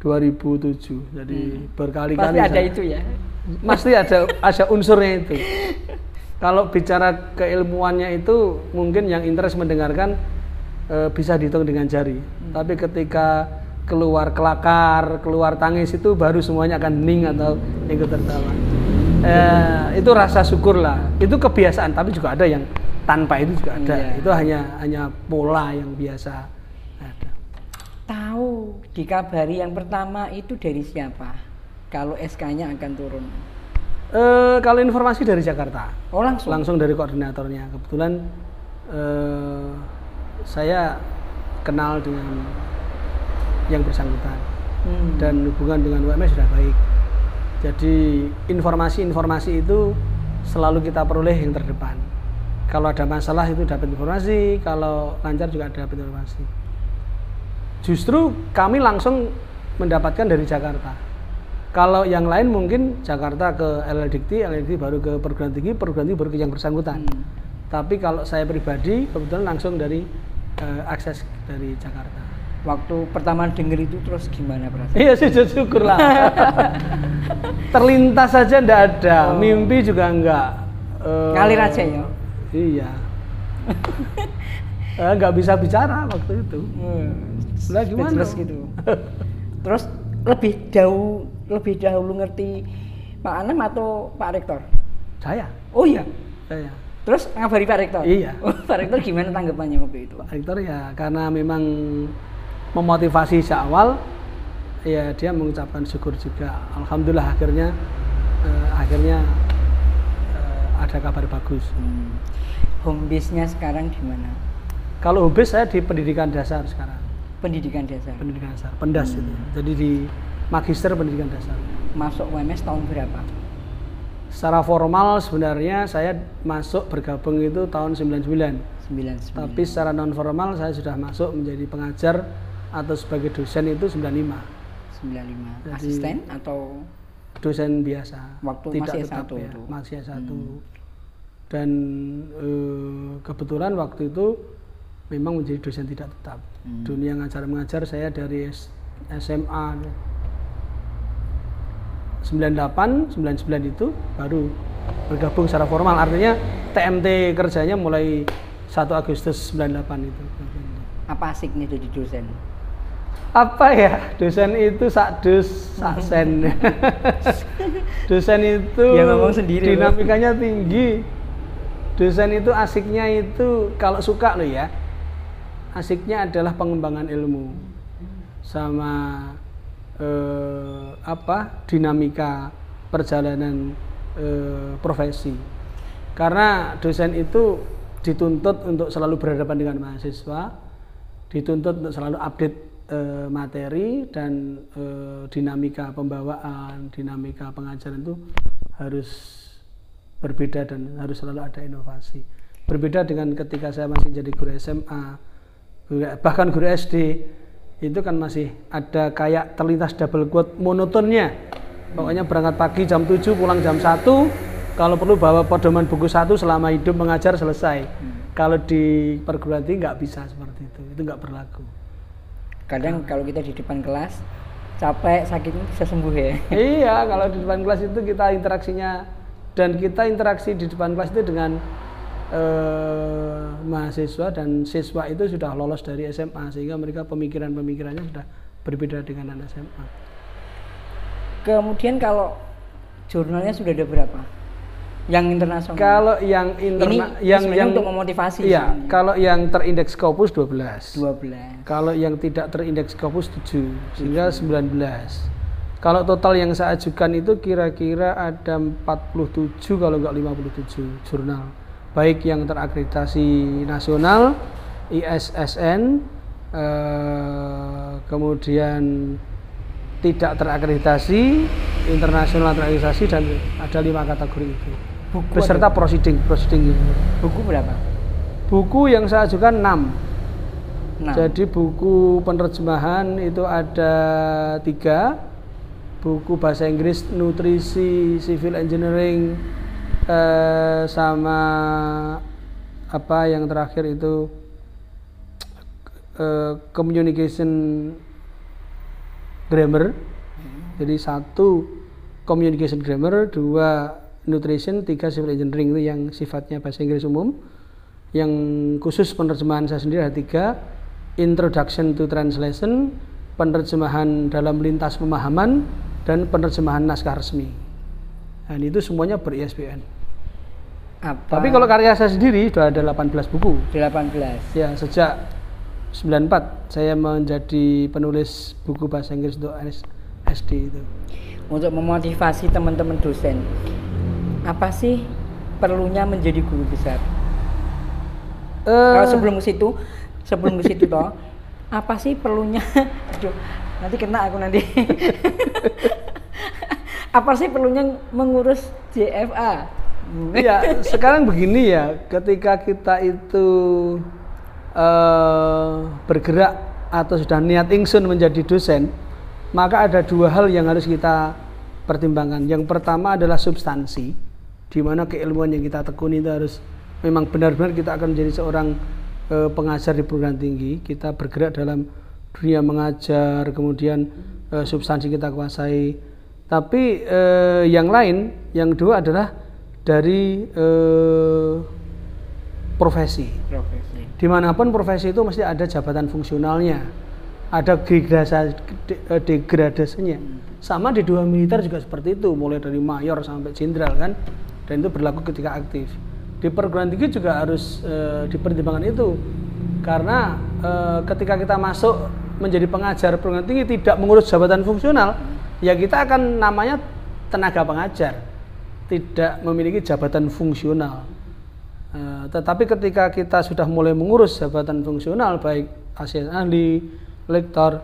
2007. Jadi berkali-kali pasti ada itu ya. Pasti ada unsurnya itu. Kalau bicara keilmuannya itu mungkin yang interest mendengarkan bisa dihitung dengan jari. Tapi ketika keluar kelakar, keluar tangis itu baru semuanya akan hening atau ikut tertawa. Itu rasa syukur lah. Itu kebiasaan, tapi juga ada yang tanpa itu juga ada. Iya. Itu hanya pola yang biasa ada. Tahu dikabari yang pertama itu dari siapa? Kalau SK-nya akan turun? Kalau informasi dari Jakarta. Oh langsung? Langsung dari koordinatornya. Kebetulan saya kenal dengan yang bersangkutan dan hubungan dengan UMS sudah baik. Jadi informasi itu selalu kita peroleh yang terdepan. Kalau ada masalah itu dapat informasi, kalau lancar juga dapat informasi. Justru kami langsung mendapatkan dari Jakarta. Kalau yang lain mungkin Jakarta ke LLDikti baru ke perguruan tinggi baru ke yang bersangkutan. Tapi kalau saya pribadi kebetulan langsung dari akses dari Jakarta. Waktu pertama dengar itu terus gimana perasaan? Iya sujud syukur lah. Terlintas saja enggak ada, mimpi juga enggak. Ngalir aja ya? Iya. Enggak bisa bicara waktu itu. Lah gimana? Terus gitu. Terus lebih dahulu ngerti Pak Anam atau Pak Rektor? Saya. Oh iya? Saya. Terus ngabari Pak Rektor? Iya. Pak Rektor gimana tanggapannya waktu itu? Pak Rektor ya karena memang memotivasi sejak awal, ya dia mengucapkan syukur juga. Alhamdulillah akhirnya ada kabar bagus. Home base-nya sekarang gimana? Kalau home base saya di pendidikan dasar sekarang. Pendidikan dasar? Pendidikan dasar, pendas itu. Jadi di magister pendidikan dasar. Masuk UMS tahun berapa? Secara formal sebenarnya saya masuk bergabung itu tahun 99. Tapi secara non formal saya sudah masuk menjadi pengajar atau sebagai dosen itu 95. Jadi, asisten atau dosen biasa? Waktu tidak masih tetap S1 ya, itu. masih S1. Dan kebetulan waktu itu memang menjadi dosen tidak tetap. Dunia ngajar-mengajar saya dari SMA 98, 99 itu baru bergabung secara formal. Artinya TMT kerjanya mulai 1 Agustus 98 itu. Apa asiknya jadi dosen? Apa ya, dosen itu sakdus, saksen. Dosen itu ya, ngomong sendiri dinamikanya tinggi. Dosen itu asiknya itu kalau suka loh ya, asiknya adalah pengembangan ilmu sama dinamika perjalanan profesi. Karena dosen itu dituntut untuk selalu berhadapan dengan mahasiswa, dituntut untuk selalu update materi dan dinamika pembawaan, dinamika pengajaran itu harus berbeda dan harus selalu ada inovasi. Berbeda dengan ketika saya masih jadi guru SMA, bahkan guru SD, itu kan masih ada kayak terlintas double quote monotonnya. Pokoknya berangkat pagi jam 7, pulang jam 1, kalau perlu bawa pedoman buku 1 selama hidup mengajar selesai. Kalau di perguruan tinggi nggak bisa seperti itu nggak berlaku. Kadang kalau kita di depan kelas capek, sakitnya bisa sembuh ya. Iya, kalau di depan kelas itu kita interaksinya, dan kita interaksi di depan kelas itu dengan mahasiswa, dan siswa itu sudah lolos dari SMA, sehingga mereka pemikirannya sudah berbeda dengan anak SMA. Kemudian kalau jurnalnya sudah ada berapa? Yang internasional? Kalau yang yang untuk memotivasi. Iya, sebenarnya. Kalau yang terindeks Scopus 12. Kalau yang tidak terindeks Scopus 7, sehingga 19. Kalau total yang saya ajukan itu kira-kira ada 47 kalau enggak 57 jurnal. Baik yang terakreditasi nasional, ISSN, kemudian tidak terakreditasi, internasional terakreditasi, dan ada 5 kategori itu. Buku beserta proceeding itu. Buku berapa? Buku yang saya ajukan 6. Jadi buku penerjemahan itu ada 3, buku bahasa Inggris, nutrisi, civil engineering, sama apa yang terakhir itu communication grammar. Jadi 1 communication grammar, 2 nutrition, 3 civil engineering, itu yang sifatnya bahasa Inggris umum. Yang khusus penerjemahan saya sendiri ada 3, introduction to translation, penerjemahan dalam lintas pemahaman, dan penerjemahan naskah resmi. Dan itu semuanya ber-ISBN. Tapi kalau karya saya sendiri sudah ada 18 buku. 18. Ya, sejak 94 saya menjadi penulis buku bahasa Inggris untuk SD itu. Untuk memotivasi teman-teman dosen, apa sih perlunya menjadi guru besar? Sebelum ke situ toh, apa sih perlunya? Aduh, nanti kena aku nanti. Apa sih perlunya mengurus JFA? Ya, sekarang begini ya, ketika kita itu bergerak atau sudah niat ingsun menjadi dosen, maka ada 2 hal yang harus kita pertimbangkan. Yang pertama adalah substansi, di mana keilmuan yang kita tekuni itu harus memang benar-benar kita akan menjadi seorang pengajar di perguruan tinggi. Kita bergerak dalam dunia mengajar, kemudian substansi kita kuasai. Tapi yang lain, yang kedua adalah dari profesi. Dimanapun profesi itu mesti ada jabatan fungsionalnya, ada degradasinya. Sama di dunia militer juga seperti itu, mulai dari mayor sampai jenderal kan, dan itu berlaku ketika aktif. Di perguruan tinggi juga harus dipertimbangkan itu, karena ketika kita masuk menjadi pengajar perguruan tinggi tidak mengurus jabatan fungsional, ya kita akan namanya tenaga pengajar, tidak memiliki jabatan fungsional. Tetapi ketika kita sudah mulai mengurus jabatan fungsional, baik asisten ahli, lektor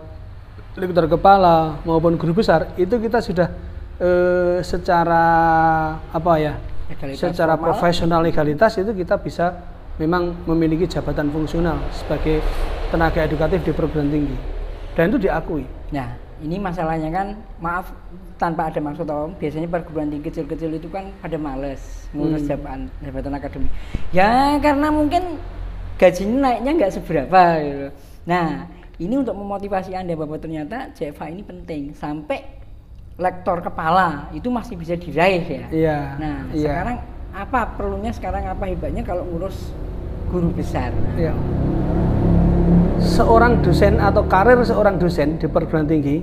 kepala maupun guru besar, itu kita sudah secara secara profesional legalitas itu kita bisa memang memiliki jabatan fungsional sebagai tenaga edukatif di perguruan tinggi, dan itu diakui. Nah, ini masalahnya kan, maaf tanpa ada maksud om, biasanya perguruan tinggi kecil-kecil itu kan pada males ngurus jabatan akademik. Ya karena mungkin gajinya naiknya nggak seberapa gitu. Nah, ini untuk memotivasi Anda bahwa ternyata JFA ini penting, sampai lektor kepala itu masih bisa diraih ya. Iya. Nah, sekarang apa perlunya, sekarang apa hebatnya kalau ngurus guru besar? Iya. Seorang dosen atau karir seorang dosen di perguruan tinggi,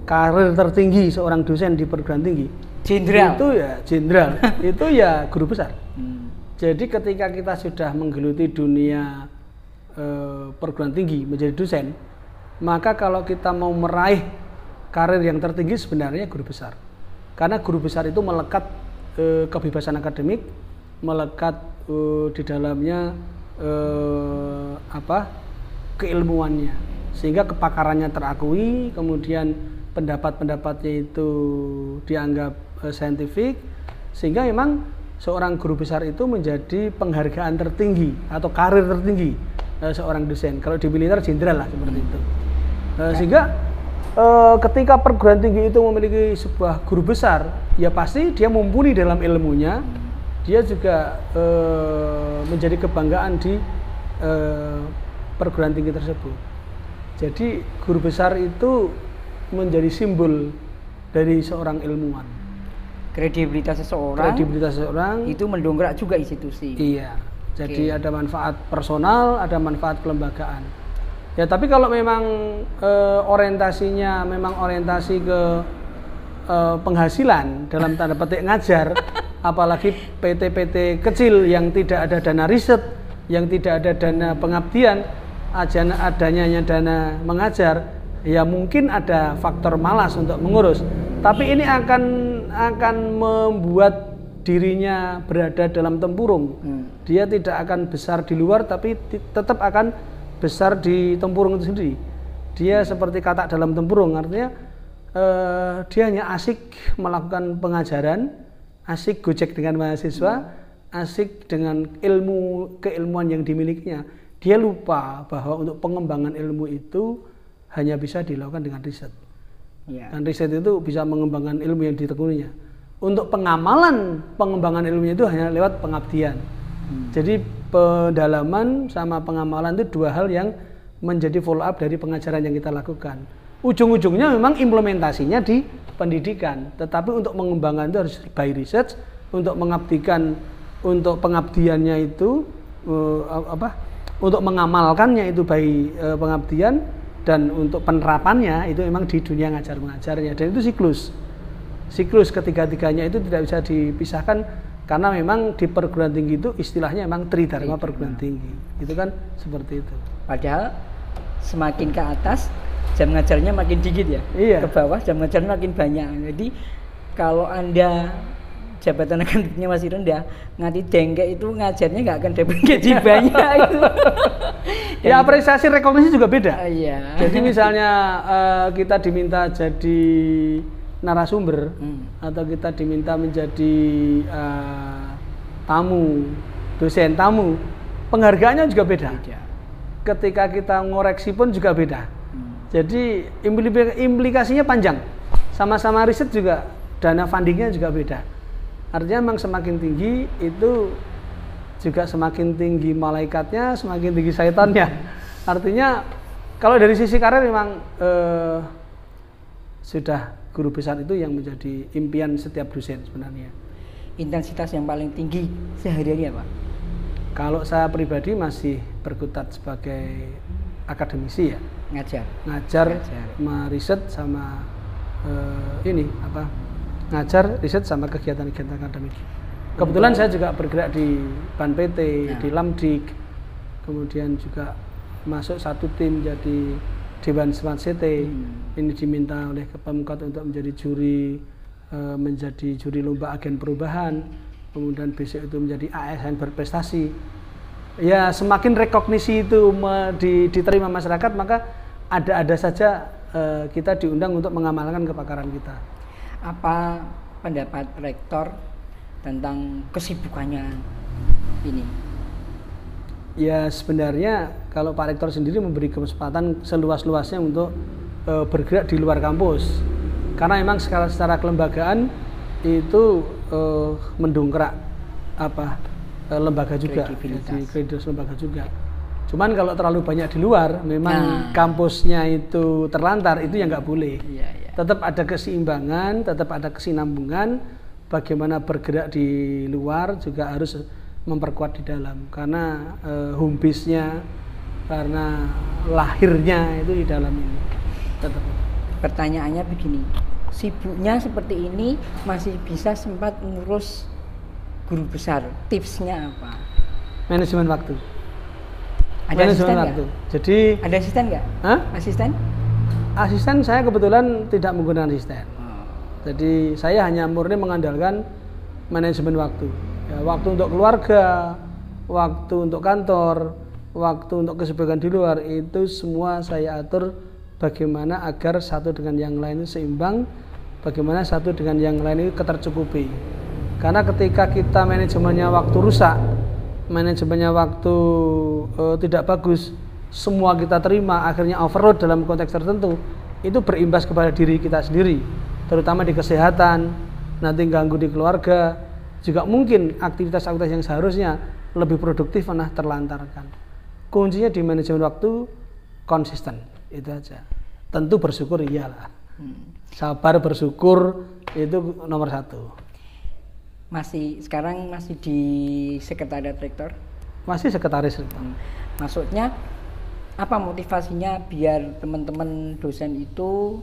karir tertinggi seorang dosen di perguruan tinggi, jenderal. Itu ya jenderal, itu ya guru besar. Jadi ketika kita sudah menggeluti dunia perguruan tinggi menjadi dosen, maka kalau kita mau meraih karir yang tertinggi sebenarnya guru besar. Karena guru besar itu melekat kebebasan akademik, melekat di dalamnya keilmuannya, sehingga kepakarannya terakui, kemudian pendapat-pendapatnya itu dianggap saintifik, sehingga memang seorang guru besar itu menjadi penghargaan tertinggi atau karir tertinggi seorang dosen. Kalau di militer jenderal lah seperti itu. Sehingga ketika perguruan tinggi itu memiliki sebuah guru besar, ya pasti dia mumpuni dalam ilmunya. Dia juga menjadi kebanggaan di perguruan tinggi tersebut. Jadi guru besar itu menjadi simbol dari seorang ilmuwan. Kredibilitas seseorang itu mendongkrak juga institusi. Iya. Jadi ada manfaat personal, ada manfaat kelembagaan. Ya tapi kalau memang orientasinya memang orientasi ke penghasilan dalam tanda petik ngajar, apalagi PT-PT kecil yang tidak ada dana riset, yang tidak ada dana pengabdian, adanya dana mengajar, ya mungkin ada faktor malas untuk mengurus. Tapi ini akan membuat dirinya berada dalam tempurung. Dia tidak akan besar di luar, tapi tetap akan besar di tempurung itu sendiri. Dia seperti katak dalam tempurung, artinya dia hanya asik melakukan pengajaran, asik gojek dengan mahasiswa, asik dengan keilmuan yang dimilikinya. Dia lupa bahwa untuk pengembangan ilmu itu hanya bisa dilakukan dengan riset. Dan riset itu bisa mengembangkan ilmu yang ditekuninya. Untuk pengembangan ilmunya itu hanya lewat pengabdian. Jadi pendalaman sama pengamalan itu dua hal yang menjadi follow up dari pengajaran yang kita lakukan. Ujung-ujungnya memang implementasinya di pendidikan, tetapi untuk mengembangkan itu harus by research, untuk mengabdikan, untuk pengabdiannya itu untuk mengamalkannya itu by pengabdian, dan untuk penerapannya itu memang di dunia ngajar mengajarnya. Dan itu siklus ketiga-tiganya itu tidak bisa dipisahkan, karena memang di perguruan tinggi itu istilahnya memang tridharma perguruan tinggi, itu kan seperti itu. Padahal semakin ke atas jam ngajarnya makin dikit ya, ke bawah jam ngajarnya makin banyak. Jadi kalau Anda jabatan akademiknya masih rendah, nganti dengkek itu ngajarnya nggak akan dapat gaji banyak itu. Ya apresiasi rekognisi juga beda. Jadi misalnya kita diminta jadi narasumber atau kita diminta menjadi dosen tamu, penghargaannya juga beda. Ketika kita ngoreksi pun juga beda. Jadi implikasinya panjang. Sama-sama riset juga dana fundingnya juga beda. Artinya memang semakin tinggi itu juga semakin tinggi malaikatnya, semakin tinggi syaitannya. Artinya kalau dari sisi karir memang sudah guru besar itu yang menjadi impian setiap dosen sebenarnya. Intensitas yang paling tinggi sehari-hari apa? Kalau saya pribadi masih berkutat sebagai akademisi ya. Ngajar, meriset sama ngajar, riset sama kegiatan-kegiatan akademik. Kebetulan saya juga bergerak di Ban PT, di Lamdik, kemudian juga masuk satu tim jadi Dewan Smart City. Ini diminta oleh Kepemkot untuk menjadi juri lomba agen perubahan, kemudian besok itu menjadi ASN berprestasi. Ya semakin rekognisi itu diterima masyarakat, maka ada saja kita diundang untuk mengamalkan kepakaran kita. Apa pendapat rektor tentang kesibukannya ini? Ya sebenarnya kalau Pak Rektor sendiri memberi kesempatan seluas-luasnya untuk bergerak di luar kampus, karena memang secara kelembagaan itu mendongkrak lembaga juga, jadi kredibilitas lembaga juga. Cuman kalau terlalu banyak di luar, memang kampusnya itu terlantar, itu yang nggak boleh. Tetap ada keseimbangan, tetap ada kesinambungan. Bagaimana bergerak di luar juga harus memperkuat di dalam, karena home base-nya, karena lahirnya itu di dalam ini. Tetap. Pertanyaannya begini, sibuknya seperti ini masih bisa sempat ngurus guru besar, tipsnya apa? Manajemen waktu. Ada asisten nggak? Jadi ada asisten nggak? Asisten saya kebetulan tidak menggunakan asisten. Jadi saya hanya murni mengandalkan manajemen waktu. Ya, waktu untuk keluarga, waktu untuk kantor, waktu untuk kesibukan di luar, itu semua saya atur bagaimana agar satu dengan yang lain itu seimbang, bagaimana satu dengan yang lain itu ketercukupi. Karena ketika kita manajemennya waktu rusak, manajemennya waktu tidak bagus, semua kita terima, akhirnya overload dalam konteks tertentu, itu berimbas kepada diri kita sendiri, terutama di kesehatan, nanti ganggu di keluarga, juga mungkin aktivitas-aktivitas yang seharusnya lebih produktif malah terlantarkan. Kuncinya di manajemen waktu konsisten, itu aja. Tentu bersyukur iyalah. Sabar bersyukur itu nomor 1. Sekarang masih di sekretariat rektor? Masih sekretaris rektor. Maksudnya apa motivasinya biar teman-teman dosen itu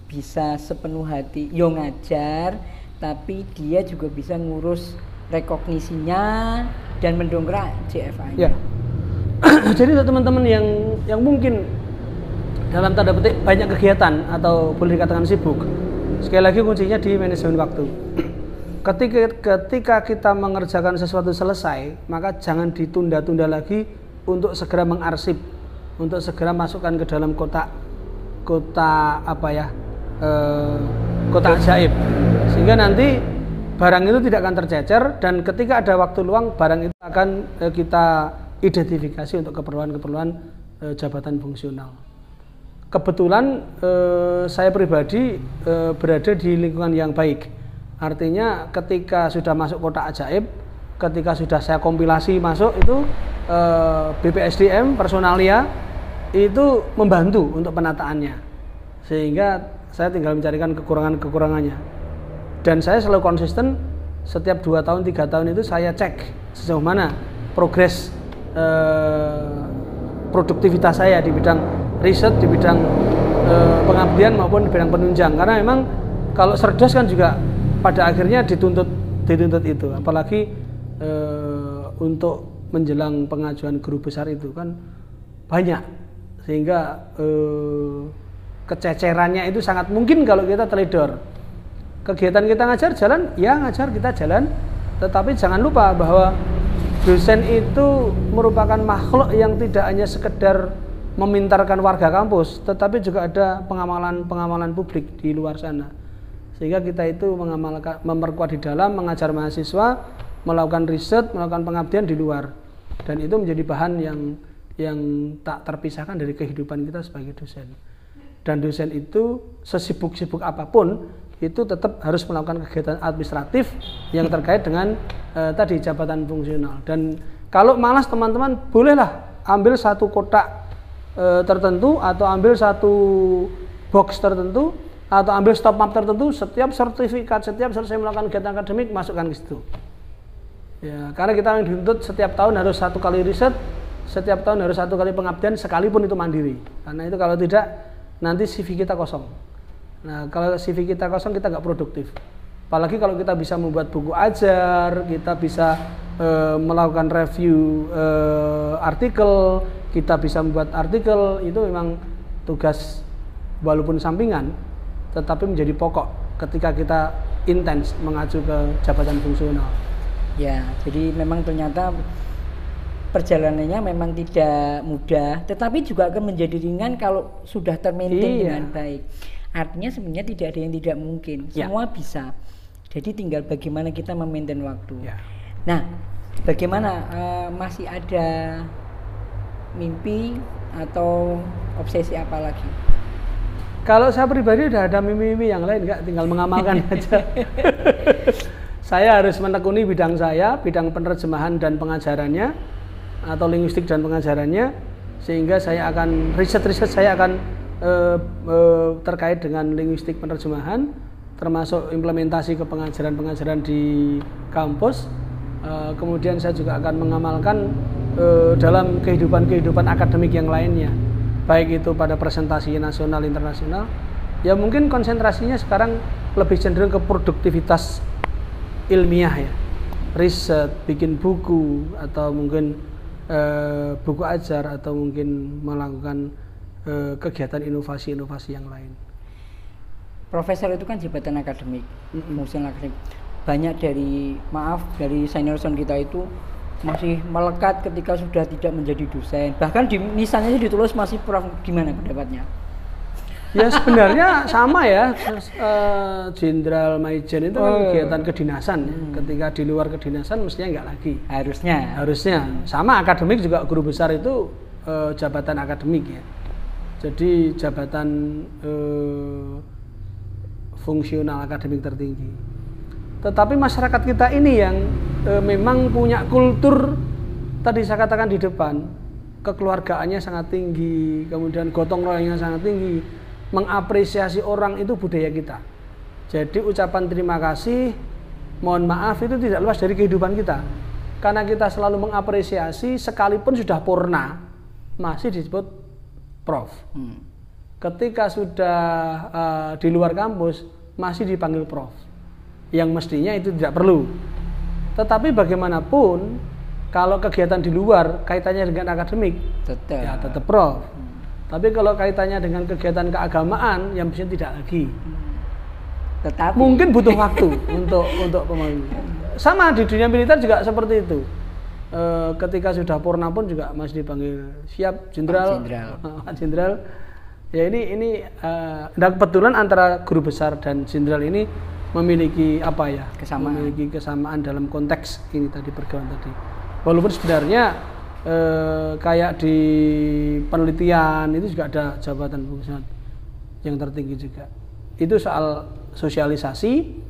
bisa sepenuh hati yo ngajar, tapi dia juga bisa ngurus rekognisinya dan mendongkrak JFA-nya? Ya. Jadi untuk teman-teman yang mungkin dalam tanda petik banyak kegiatan atau boleh dikatakan sibuk, sekali lagi kuncinya di manajemen waktu. Ketika kita mengerjakan sesuatu selesai, maka jangan ditunda-tunda lagi untuk segera mengarsip, untuk segera masukkan ke dalam kotak ajaib, sehingga nanti barang itu tidak akan tercecer, dan ketika ada waktu luang barang itu akan kita identifikasi untuk keperluan jabatan fungsional. Kebetulan saya pribadi berada di lingkungan yang baik. Artinya ketika sudah masuk kotak ajaib, ketika sudah saya kompilasi masuk itu BPSDM, personalia itu membantu untuk penataannya, sehingga saya tinggal mencarikan kekurangannya. Dan saya selalu konsisten, setiap 2 tahun 3 tahun itu saya cek sejauh mana progres produktivitas saya di bidang riset, di bidang pengabdian maupun di bidang penunjang. Karena memang kalau cerdas kan juga pada akhirnya dituntut itu, apalagi untuk menjelang pengajuan guru besar itu kan banyak, sehingga kececerannya itu sangat mungkin kalau kita teledor. Kegiatan kita ngajar jalan, ya ngajar kita jalan, tetapi jangan lupa bahwa dosen itu merupakan makhluk yang tidak hanya sekedar memintarkan warga kampus, tetapi juga ada pengamalan publik di luar sana. Sehingga kita itu memperkuat di dalam, mengajar mahasiswa, melakukan riset, melakukan pengabdian di luar. Dan itu menjadi bahan yang tak terpisahkan dari kehidupan kita sebagai dosen. Dan dosen itu sesibuk-sibuk apapun, itu tetap harus melakukan kegiatan administratif yang terkait dengan tadi jabatan fungsional. Dan kalau malas teman-teman, bolehlah ambil satu kotak tertentu, atau ambil satu box tertentu, atau ambil stop map tertentu, setiap sertifikat, setiap selesai melakukan kegiatan akademik, masukkan ke situ. Ya, karena kita dituntut setiap tahun harus 1 kali riset, setiap tahun harus 1 kali pengabdian, sekalipun itu mandiri. Karena itu kalau tidak, nanti CV kita kosong. Nah, kalau CV kita kosong, kita nggak produktif. Apalagi kalau kita bisa membuat buku ajar, kita bisa melakukan review artikel, kita bisa membuat artikel, itu memang tugas walaupun sampingan, tetapi menjadi pokok ketika kita intens mengacu ke jabatan fungsional. Ya, jadi memang ternyata perjalanannya memang tidak mudah, tetapi juga akan menjadi ringan kalau sudah termaintain dengan baik. Artinya sebenarnya tidak ada yang tidak mungkin, semua bisa. Jadi tinggal bagaimana kita memaintain waktu. Nah, bagaimana masih ada mimpi atau obsesi apa lagi? Kalau saya pribadi udah ada mimpi-mimpi yang lain, nggak, tinggal mengamalkan aja. Saya harus menekuni bidang saya, bidang penerjemahan dan pengajarannya, atau linguistik dan pengajarannya, sehingga saya akan riset saya akan terkait dengan linguistik penerjemahan, termasuk implementasi ke pengajaran di kampus. Kemudian saya juga akan mengamalkan dalam kehidupan akademik yang lainnya, baik itu pada presentasi nasional internasional. Ya mungkin konsentrasinya sekarang lebih cenderung ke produktivitas ilmiah ya, riset, bikin buku, atau mungkin buku ajar, atau mungkin melakukan kegiatan inovasi yang lain. Profesor itu kan jabatan akademik, fungsional akademik. Banyak dari senior-senior kita itu masih melekat ketika sudah tidak menjadi dosen. Bahkan di nisannya ditulis masih prof. Gimana pendapatnya? Ya sebenarnya sama ya, Jenderal Maijen itu kan kegiatan kedinasan ya. Ketika di luar kedinasan mestinya enggak lagi. Harusnya. Sama akademik juga guru besar itu jabatan akademik ya. Jadi jabatan fungsional akademik tertinggi. Tetapi masyarakat kita ini yang memang punya kultur tadi saya katakan di depan, kekeluargaannya sangat tinggi, kemudian gotong royongnya sangat tinggi. Mengapresiasi orang itu budaya kita. Jadi ucapan terima kasih, mohon maaf itu tidak lepas dari kehidupan kita. Karena kita selalu mengapresiasi, sekalipun sudah purna masih disebut Prof. Ketika sudah di luar kampus masih dipanggil Prof. Yang mestinya itu tidak perlu. Tetapi bagaimanapun kalau kegiatan di luar kaitannya dengan akademik, tetap Prof. Tapi kalau kaitannya dengan kegiatan keagamaan, yang mestinya tidak lagi. Tetapi mungkin butuh waktu untuk pemanggilan. Sama di dunia militer juga seperti itu. Ketika sudah purna pun juga masih dipanggil siap Jenderal. Pak Jenderal. Ya ini kebetulan antara guru besar dan jenderal ini memiliki memiliki kesamaan dalam konteks ini tadi pergaulan tadi. Walaupun sebenarnya kayak di penelitian itu juga ada jabatan fungsional yang tertinggi juga. Itu soal sosialisasi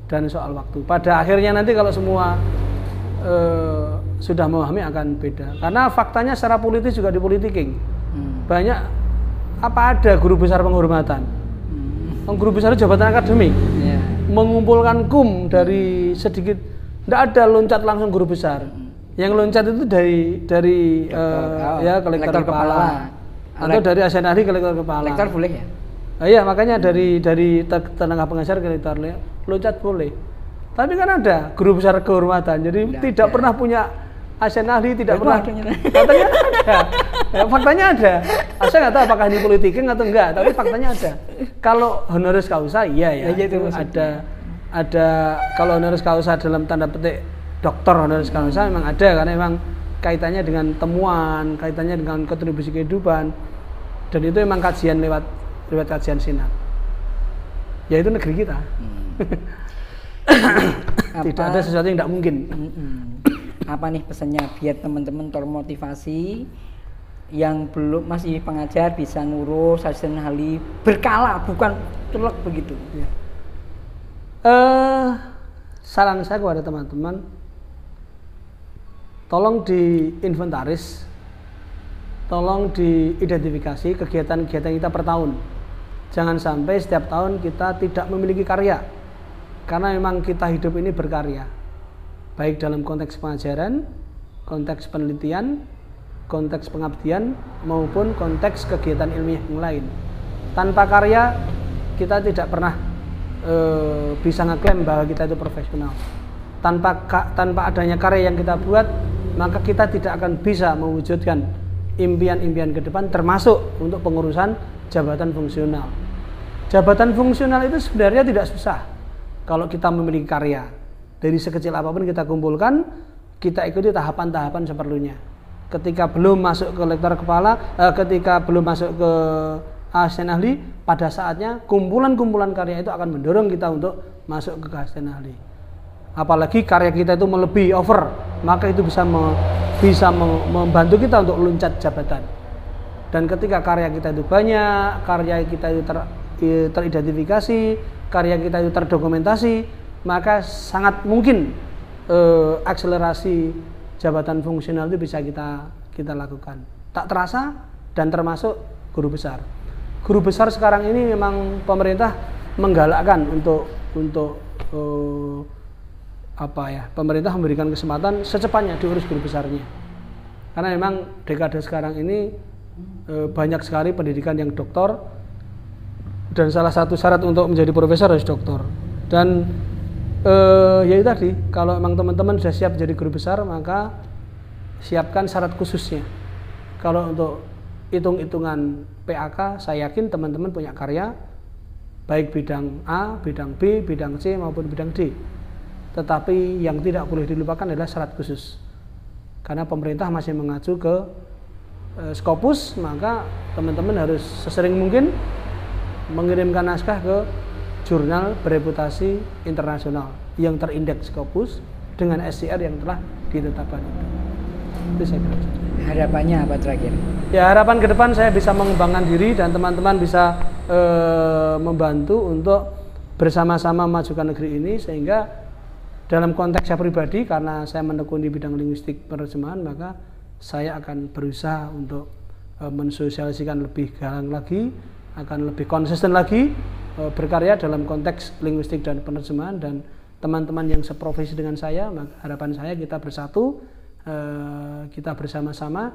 dan soal waktu. Pada akhirnya nanti kalau semua sudah memahami akan beda. Karena faktanya secara politis juga dipolitiking. Banyak ada guru besar penghormatan. Guru besar jabatan akademik. Mengumpulkan kum dari sedikit, tidak ada loncat langsung guru besar. Yang loncat itu dari kolektor kepala atau dari asn ahli kolektor kepala. Lektor boleh ya? Iya, makanya dari tenaga pengajar ke lektor loncat boleh. Tapi kan ada guru besar kehormatan. Jadi tidak pernah punya asn ahli, tidak pernah. Katanya ada. Faktanya ada. Saya nggak tahu apakah ini politiking atau enggak, tapi faktanya ada. Kalau honoris causa iya itu ada kalau honoris causa dalam tanda petik doktor honoris causa memang ada, karena memang kaitannya dengan temuan, kaitannya dengan kontribusi kehidupan, dan itu memang kajian lewat kajian sinat. Ya itu negeri kita. Tidak ada sesuatu yang tidak mungkin. Apa nih pesannya biar teman-teman termotivasi yang belum masih pengajar bisa ngurus asisten ahli berkala, bukan telek begitu. Ya. Saran saya kepada teman-teman, tolong diinventaris, tolong diidentifikasi kegiatan-kegiatan kita per tahun. Jangan sampai setiap tahun kita tidak memiliki karya, karena memang kita hidup ini berkarya, baik dalam konteks pengajaran, konteks penelitian, konteks pengabdian, maupun konteks kegiatan ilmiah yang lain. Tanpa karya, kita tidak pernah bisa ngeklaim bahwa kita itu profesional. Tanpa adanya karya yang kita buat, maka kita tidak akan bisa mewujudkan impian-impian ke depan, termasuk untuk pengurusan jabatan fungsional. Jabatan fungsional itu sebenarnya tidak susah kalau kita memiliki karya. Dari sekecil apapun kita kumpulkan, kita ikuti tahapan-tahapan seperlunya. Ketika belum masuk ke lektor kepala, ketika belum masuk ke asisten ahli, pada saatnya kumpulan-kumpulan karya itu akan mendorong kita untuk masuk ke asisten ahli. Apalagi karya kita itu melebihi over, maka itu bisa membantu kita untuk loncat jabatan. Dan ketika karya kita itu banyak, karya kita itu teridentifikasi, karya kita itu terdokumentasi, maka sangat mungkin akselerasi jabatan fungsional itu bisa kita lakukan. Tak terasa, dan termasuk guru besar. Guru besar sekarang ini memang pemerintah menggalakkan untuk pemerintah memberikan kesempatan secepatnya diurus guru besarnya. Karena memang dekade sekarang ini banyak sekali pendidikan yang doktor, dan salah satu syarat untuk menjadi profesor harus doktor. Dan ya itu tadi, kalau memang teman-teman sudah siap jadi guru besar, maka siapkan syarat khususnya. Kalau untuk hitung-hitungan PAK, saya yakin teman-teman punya karya, baik bidang A, bidang B, bidang C maupun bidang D. Tetapi yang tidak boleh dilupakan adalah syarat khusus. Karena pemerintah masih mengacu ke Scopus, maka teman-teman harus sesering mungkin mengirimkan naskah ke jurnal bereputasi internasional yang terindeks Scopus dengan SCR yang telah ditetapkan itu saya kira. Harapannya apa terakhir? Ya, harapan ke depan saya bisa mengembangkan diri dan teman-teman bisa membantu untuk bersama-sama memajukan negeri ini, sehingga dalam konteks saya pribadi, karena saya menekuni bidang linguistik penerjemahan, maka saya akan berusaha untuk mensosialisikan lebih galang lagi, akan lebih konsisten lagi berkarya dalam konteks linguistik dan penerjemahan. Dan teman-teman yang seprofesi dengan saya, maka harapan saya kita bersatu, kita bersama-sama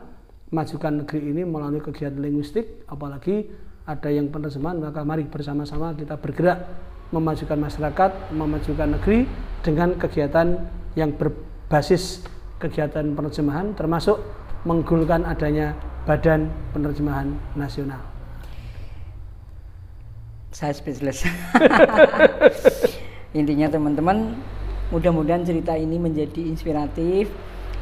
majukan negeri ini melalui kegiatan linguistik. Apalagi ada yang penerjemahan, maka mari bersama-sama kita bergerak memajukan masyarakat, memajukan negeri dengan kegiatan yang berbasis kegiatan penerjemahan, termasuk menggulkan adanya Badan Penerjemahan Nasional. Saya speechless. Intinya teman-teman, mudah-mudahan cerita ini menjadi inspiratif,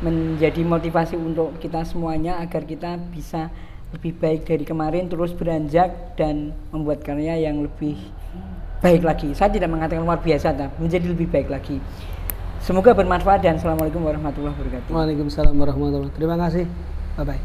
menjadi motivasi untuk kita semuanya agar kita bisa lebih baik dari kemarin, terus beranjak dan membuat karya yang lebih baik lagi. Saya tidak mengatakan luar biasa, tapi menjadi lebih baik lagi. Semoga bermanfaat dan Assalamualaikum warahmatullahi wabarakatuh. Waalaikumsalam warahmatullahi wabarakatuh. Terima kasih. Bye-bye.